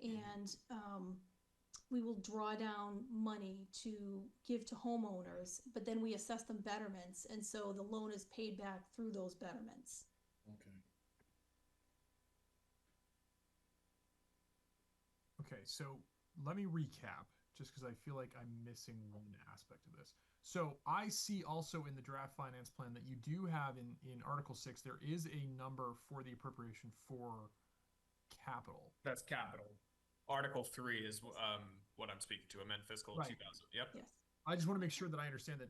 and, we will draw down money to give to homeowners, but then we assess them betterments, and so the loan is paid back through those betterments. okay. Okay, so let me recap, just because I feel like I'm missing one aspect of this. So I see also in the draft finance plan that you do have in Article 6, there is a number for the appropriation for capital. That's capital. Article 3 is what I'm speaking to. I meant fiscal Right. 2000. Yep. Yes. I just want to make sure that I understand that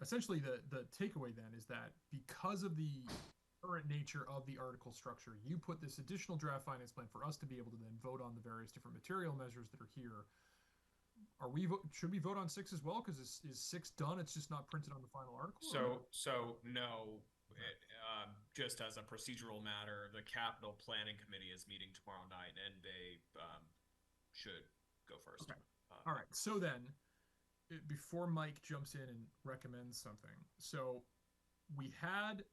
essentially the takeaway then is that because of the current nature of the article structure, you put this additional draft finance plan for us to be able to then vote on the various different material measures that are here. Should we vote on 6 as well? Because is 6 done? It's just not printed on the final article? So no, just as a procedural matter, the capital planning committee is meeting tomorrow night, and they should go first. Okay. All right. So then, before Mike jumps in and recommends something, so we have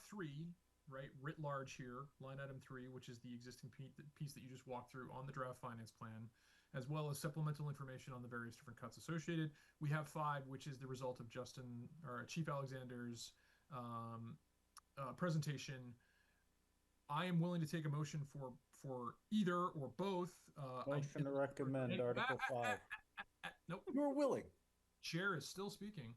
3, right, writ large here, line item 3, which is the existing piece that you just walked through on the draft finance plan, as well as supplemental information on the various different cuts associated. We have 5, which is the result of Chief Alexander's presentation. I am willing to take a motion for either or both. Motion to recommend Article 5. Nope. You're willing. Chair is still speaking,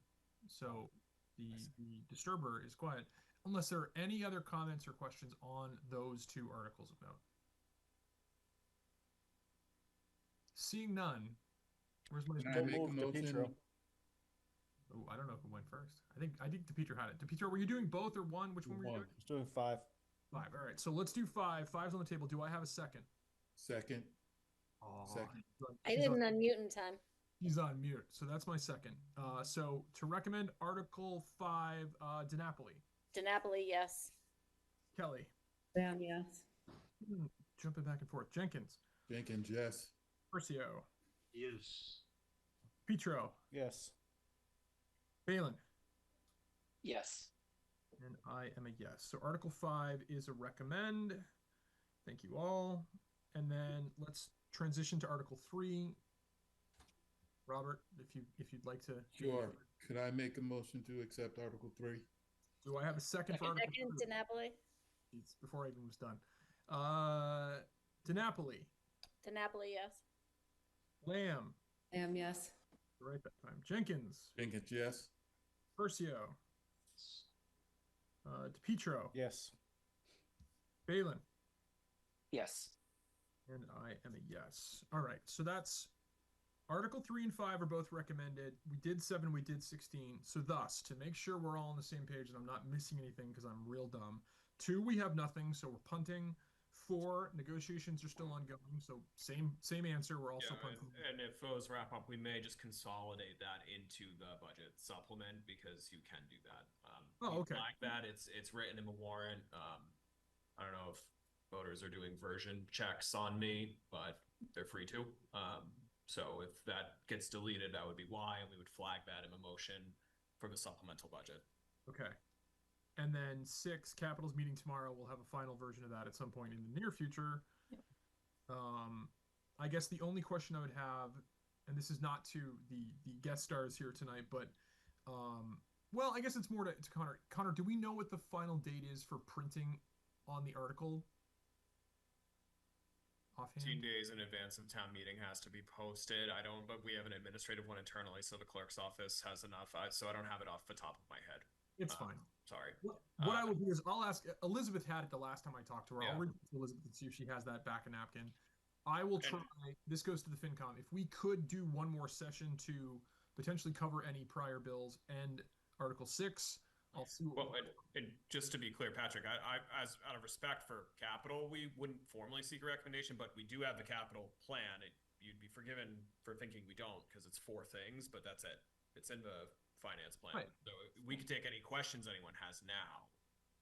so the disturber is quiet, unless there are any other comments or questions on those 2 articles of note. Seeing none, where's my Can I make a motion? Oh, I don't know who went first. I think DePietro had it. DePietro, were you doing both or one? Which one were you doing? Just doing 5. 5. All right, so let's do 5. 5's on the table. Do I have a second? Second. Second. I didn't unmute in time. He's on mute, so that's my second. So to recommend Article 5, DiNapoli. DiNapoli, yes. Kelly. Sam, yes. Jumping back and forth. Jenkins. Jenkins, yes. Percio. Yes. Petro. Yes. Balin. Yes. And I am a yes. So Article 5 is a recommend. Thank you all. And then let's transition to Article 3. Robert, if you'd like to. Sure. Could I make a motion to accept Article 3? Do I have a second for Article 3? Second, DiNapoli. Before I even was done. DiNapoli. DiNapoli, yes. Lamb. Sam, yes. Right that time. Jenkins. Jenkins, yes. Percio. DePietro. Yes. Balin. Yes. And I am a yes. All right. So that's Article 3 and 5 are both recommended. We did 7, we did 16. So thus, to make sure we're all on the same page and I'm not missing anything because I'm real dumb. 2, we have nothing, so we're punting. 4, negotiations are still ongoing, so same answer. We're also punting. And if those wrap up, we may just consolidate that into the budget supplement because you can do that. Okay. Like that, it's written in the warrant. I don't know if voters are doing version checks on me, but they're free to. So if that gets deleted, that would be why, and we would flag that in a motion for the supplemental budget. Okay. And then 6, Capitals meeting tomorrow. We'll have a final version of that at some point in the near future. Yep. I guess the only question I would have, and this is not to the guest stars here tonight, but well, I guess it's more to Connor. Connor, do we know what the final date is for printing on the article? Offhand? 15 days in advance of town meeting has to be posted. I don't, but we have an administrative one internally, so the clerk's office has enough. So I don't have it off the top of my head. It's fine. Sorry. What I will do is I'll ask. Elizabeth had it the last time I talked to her. Yeah. I'll reach out to Elizabeth and see if she has that back a napkin. I will try. This goes to the FinCom. If we could do one more session to potentially cover any prior bills, and Article 6. I'll see what. Well, and just to be clear, Patrick, I, as out of respect for capital, we wouldn't formally seek a recommendation, but we do have the capital plan. You'd be forgiven for thinking we don't, because it's 4 things, but that's it. It's in the finance plan. Right. So we could take any questions anyone has now.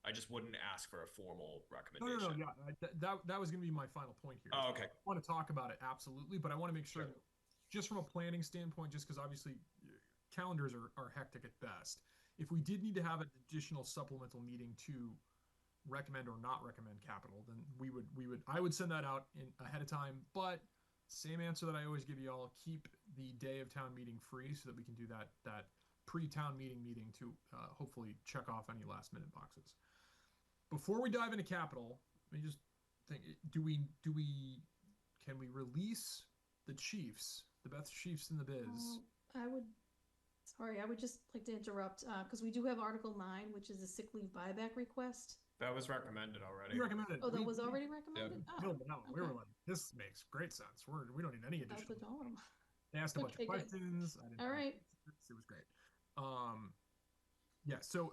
I just wouldn't ask for a formal recommendation. No, yeah, that was going to be my final point here. Oh, okay. I want to talk about it, absolutely, but I want to make sure, Sure. that just from a planning standpoint, just because obviously calendars are hectic at best. If we did need to have an additional supplemental meeting to recommend or not recommend capital, then I would send that out ahead of time. But same answer that I always give you all: keep the day of town meeting free so that we can do that pre-town meeting to hopefully check off any last minute boxes. Before we dive into capital, let me just think: can we release the Chiefs, the best Chiefs in the biz? I would just like to interrupt, because we do have Article 9, which is a sick leave buyback request. That was recommended already. We recommended. Oh, that was already recommended? No, Oh, we were okay. like, this makes great sense. We don't need any That's additional. the norm. They asked a bunch Okay, of good. questions. I didn't All have right. answers. It was great. Yeah. So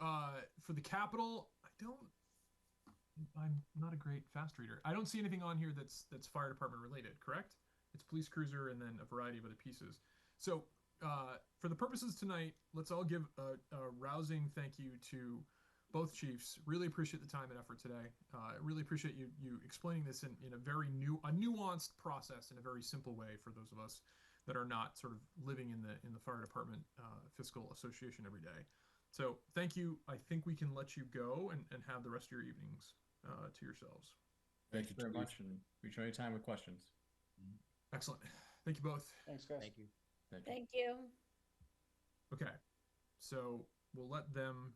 for the capital, I'm not a great fast reader. I don't see anything on here that's fire department related. Correct? It's police cruiser and then a variety of other pieces. So for the purposes tonight, let's all give a rousing thank you to both chiefs. Really appreciate the time and effort today. Really appreciate you explaining this in a very nuanced process in a very simple way for those of us that are not sort of living in the fire department fiscal association every day. So thank you. I think we can let you go and have the rest of your evenings to yourselves. Thank you very much, and reach any time with questions. Excellent. Thank you both. Thanks, guys. Thank you. Thank you. Okay, so we'll let them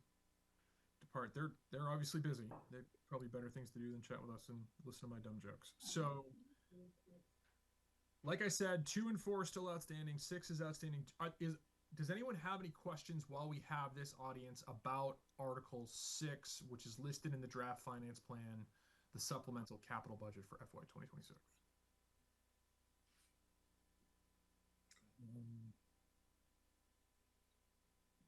depart. They're obviously busy. They've probably better things to do than chat with us and listen to my dumb jokes. So, like I said, 2 and 4 are still outstanding. 6 is outstanding. Does anyone have any questions while we have this audience about Article 6, which is listed in the draft finance plan, the supplemental capital budget for FY 2026?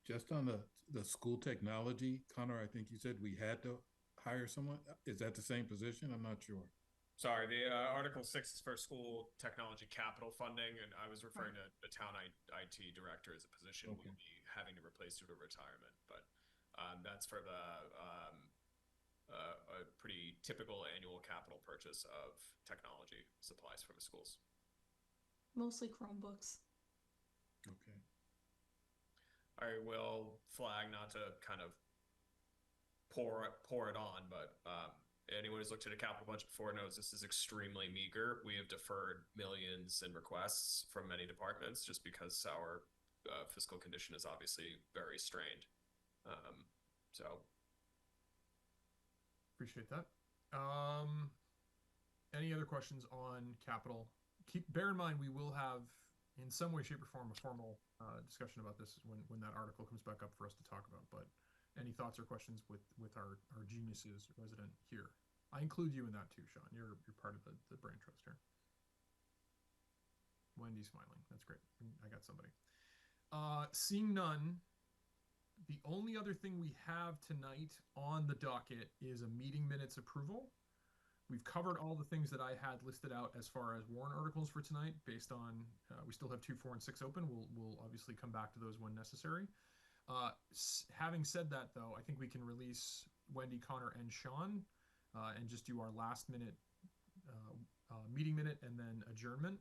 Just on the school technology, Connor, I think you said we had to hire someone. Is that the same position? I'm not sure. Sorry, the Article 6 is for school technology capital funding, and I was referring to the town IT director as a position we'll be having to replace due to retirement. But that's for a pretty typical annual capital purchase of technology supplies for the schools. Mostly Chromebooks. Okay. I will flag not to kind of pour it on, but anyone who's looked at a capital budget before knows this is extremely meager. We have deferred millions in requests from many departments just because our fiscal condition is obviously very strained. So appreciate that. Any other questions on capital? Bear in mind, we will have in some way, shape, or form a formal discussion about this when that article comes back up for us to talk about. But any thoughts or questions with our geniuses resident here? I include you in that too, Sean. You're part of the brain trust here. Wendy's smiling. That's great. I got somebody. Seeing none, the only other thing we have tonight on the docket is a meeting minutes approval. We've covered all the things that I had listed out as far as warrant articles for tonight based on, we still have 2, 4, and 6 open. We'll obviously come back to those when necessary. Having said that, though, I think we can release Wendy, Connor, and Sean and just do our last minute meeting minute and then adjournment.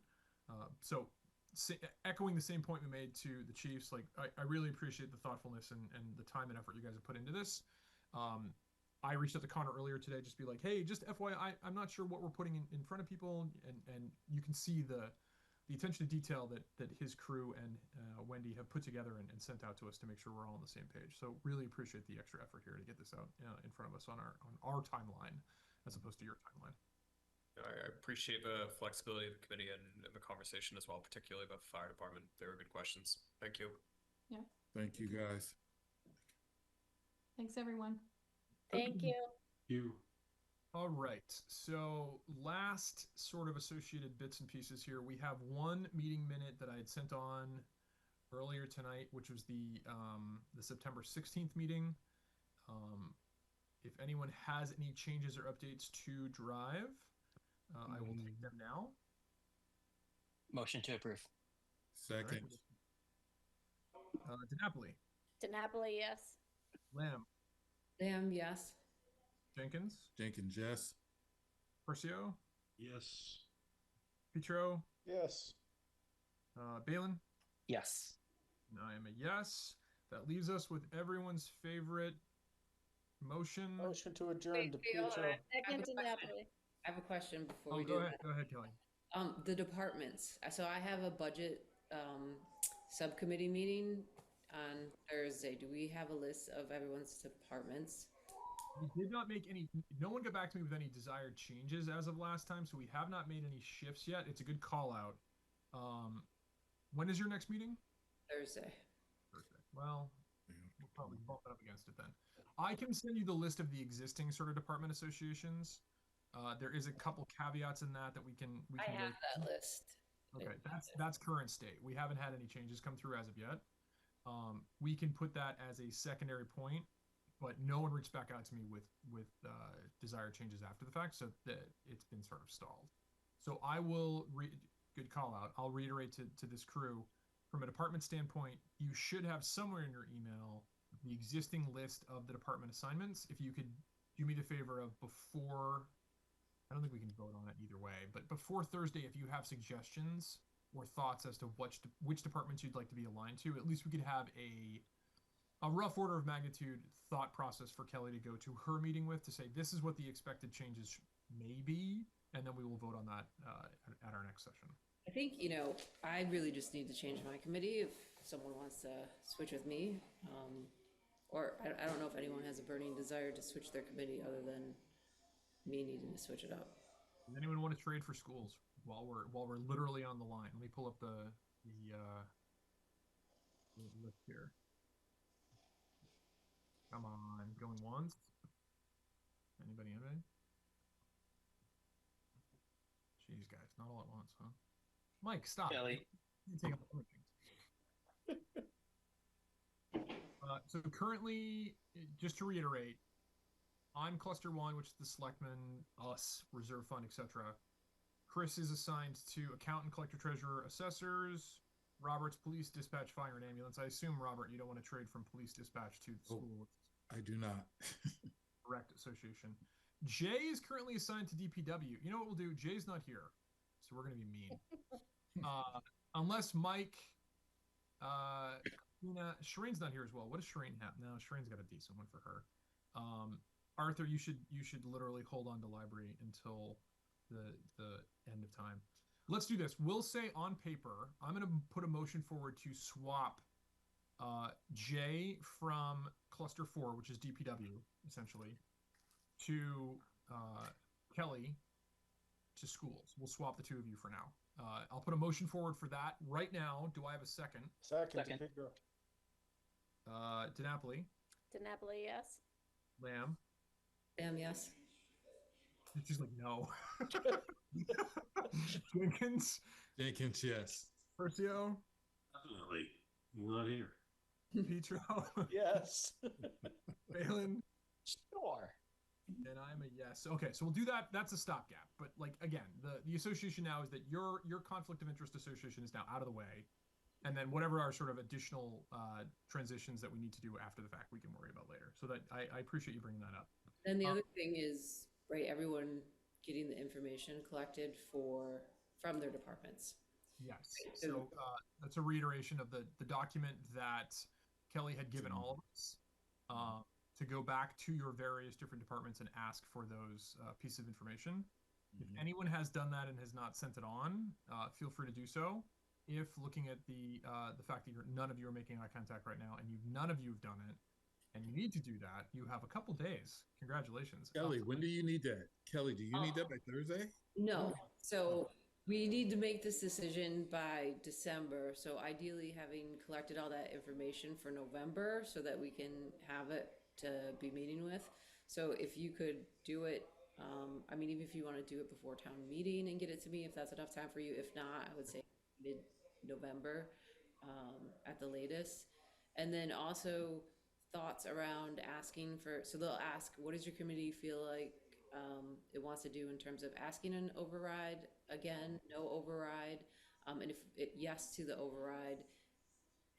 Echoing the same point we made to the Chiefs, like I really appreciate the thoughtfulness and the time and effort you guys have put into this. I reached out to Connor earlier today, just be like, hey, just FYI, I'm not sure what we're putting in front of people, and you can see the attention to detail that his crew and Wendy have put together and sent out to us to make sure we're all on the same page. So really appreciate the extra effort here to get this out in front of us on our timeline as opposed to your timeline. I appreciate the flexibility of the committee and the conversation as well, particularly about the fire department. They were good questions. Thank you. Yeah. Thank you, guys. Thanks, everyone. Thank you. You. All right. So last sort of associated bits and pieces here. We have one meeting minute that I had sent on earlier tonight, which was the September 16th meeting. If anyone has any changes or updates to Drive, I will take them now. Motion to approve. Second. DiNapoli, DiNapoli, yes. Lamb, Lamb, yes. Jenkins, Yes. Percio, Yes. Petro, Yes. Balin. Yes. And I am a yes. That leaves us with everyone's favorite motion. Motion to adjourn Wait, to wait, hold Pietro. on. Second DiNapoli. I have a question before Oh, we go do ahead. Go ahead, Kelly. that. The departments. So I have a budget subcommittee meeting on Thursday. Do we have a list of everyone's departments? We did not make any, no one got back to me with any desired changes as of last time, so we have not made any shifts yet. It's a good call out. When is your next meeting? Thursday. Thursday. Well, we'll probably bump it up against it then. I can send you the list of the existing sort of department associations. There is a couple caveats in that we can I have that list. Okay, that's current state. We haven't had any changes come through as of yet. We can put that as a secondary point, but no one reached back out to me with desired changes after the fact, so that it's been sort of stalled. So I will good call out. I'll reiterate to this crew, from a department standpoint, you should have somewhere in your email the existing list of the department assignments. If you could do me the favor of before, I don't think we can vote on it either way, but before Thursday, if you have suggestions or thoughts as to which departments you'd like to be aligned to, at least we could have a rough order of magnitude thought process for Kelly to go to her meeting with, to say this is what the expected changes may be, and then we will vote on that at our next session. I think, I really just need to change my committee if someone wants to switch with me. Or I don't know if anyone has a burning desire to switch their committee other than me needing to switch it up. Does anyone want to trade for schools while we're literally on the line? Let me pull up the list here. Come on, going once. Anybody? Jeez, guys, not all at once, huh? Mike, stop. Kelly. You take up so currently, just to reiterate, I'm Cluster 1, which is the Selectmen, us, Reserve Fund, etc. Chris is assigned to Accountant, Collector, Treasurer, Assessors. Robert's Police, Dispatch, Fire, and Ambulance. I assume, Robert, you don't want to trade from Police Dispatch to the school. I do not. Correct association. Jay is currently assigned to DPW. You know what we'll do? Jay's not here, so we're going to be mean. Unless Mike... Shireen's not here as well. What does Shireen have? No, Shireen's got a decent one for her. Arthur, you should literally hold on to library until the end of time. Let's do this. We'll say on paper, I'm going to put a motion forward to swap Jay from Cluster 4, which is DPW, essentially, to Kelly to schools. We'll swap the two of you for now. I'll put a motion forward for that right now. Do I have a second? Second. DiNapoli. DiNapoli, yes. Lamb. Lamb, yes. She's like, no. Jenkins. Jenkins, yes. Percio. Definitely. Not here. Petro. Yes. Balin. Sure. And I'm a yes. Okay, so we'll do that. That's a stopgap. But like again, the association now is that your conflict of interest association is now out of the way, and then whatever our sort of additional transitions that we need to do after the fact, we can worry about later. So that I appreciate you bringing that up. And the other thing is, right, everyone getting the information collected from their departments. Yes. So that's a reiteration of the document that Kelly had given all of us to go back to your various different departments and ask for those pieces of information. If anyone has done that and has not sent it on, feel free to do so. If looking at the fact that none of you are making eye contact right now, and none of you have done it, and you need to do that, you have a couple days. Congratulations. Kelly, when do you need that? Kelly, do you need that by Thursday? No. So we need to make this decision by December. So ideally having collected all that information for November so that we can have it to be meeting with. So if you could do it, I mean, even if you want to do it before town meeting and get it to me, if that's enough time for you. If not, I would say mid-November. at the latest. And then also thoughts around asking for, so they'll ask, what does your committee feel like it wants to do in terms of asking an override again, no override? And if yes to the override,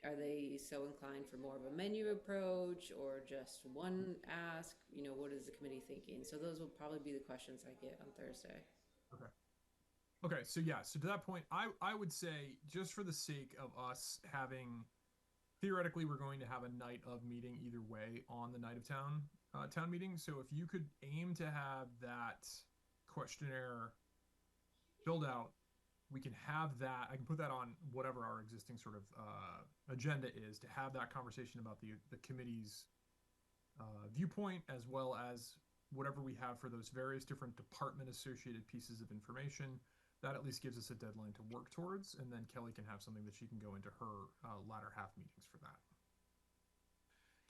are they so inclined for more of a menu approach or just one ask? You know, what is the committee thinking? So those will probably be the questions I get on Thursday. Okay. Okay, so yeah, so to that point, I would say just for the sake of us having, theoretically, we're going to have a night of meeting either way on the night of town meeting. So if you could aim to have that questionnaire filled out, we can have that. I can put that on whatever our existing sort of agenda is to have that conversation about the committee's viewpoint, as well as whatever we have for those various different department associated pieces of information. That at least gives us a deadline to work towards, and then Kelly can have something that she can go into her latter half meetings for that.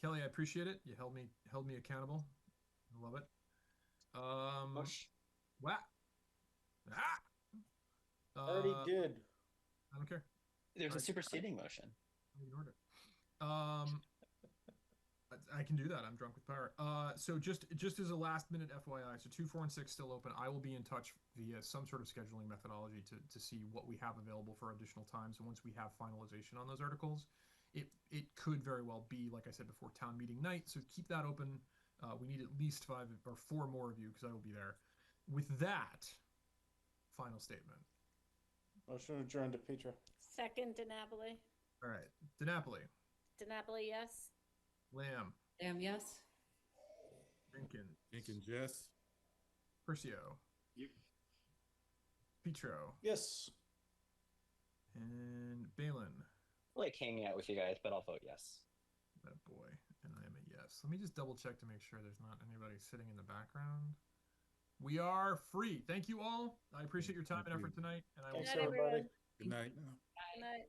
Kelly, I appreciate it. You held me accountable. I love it. Wow. Already did. I don't care. There's a superseding motion. I ignored it. I can do that. I'm drunk with power. So just as a last minute FYI, so 2, 4, and 6 still open. I will be in touch via some sort of scheduling methodology to see what we have available for additional times. And once we have finalization on those articles, it could very well be, like I said before, town meeting night. So keep that open. We need at least 5 or 4 more of you because I will be there. With that, final statement. Motion adjourned to Petra. Second, DiNapoli. All right, DiNapoli. DiNapoli, yes. Lamb. Lamb, yes. Jenkins, yes. Percio. Yep. Petro. Yes. And Balin. I like hanging out with you guys, but I'll vote yes. That boy. And I am a yes. Let me just double check to make sure there's not anybody sitting in the background. We are free. Thank you all. I appreciate your time and effort tonight. And I will Thanks, everybody. Good night. Good night.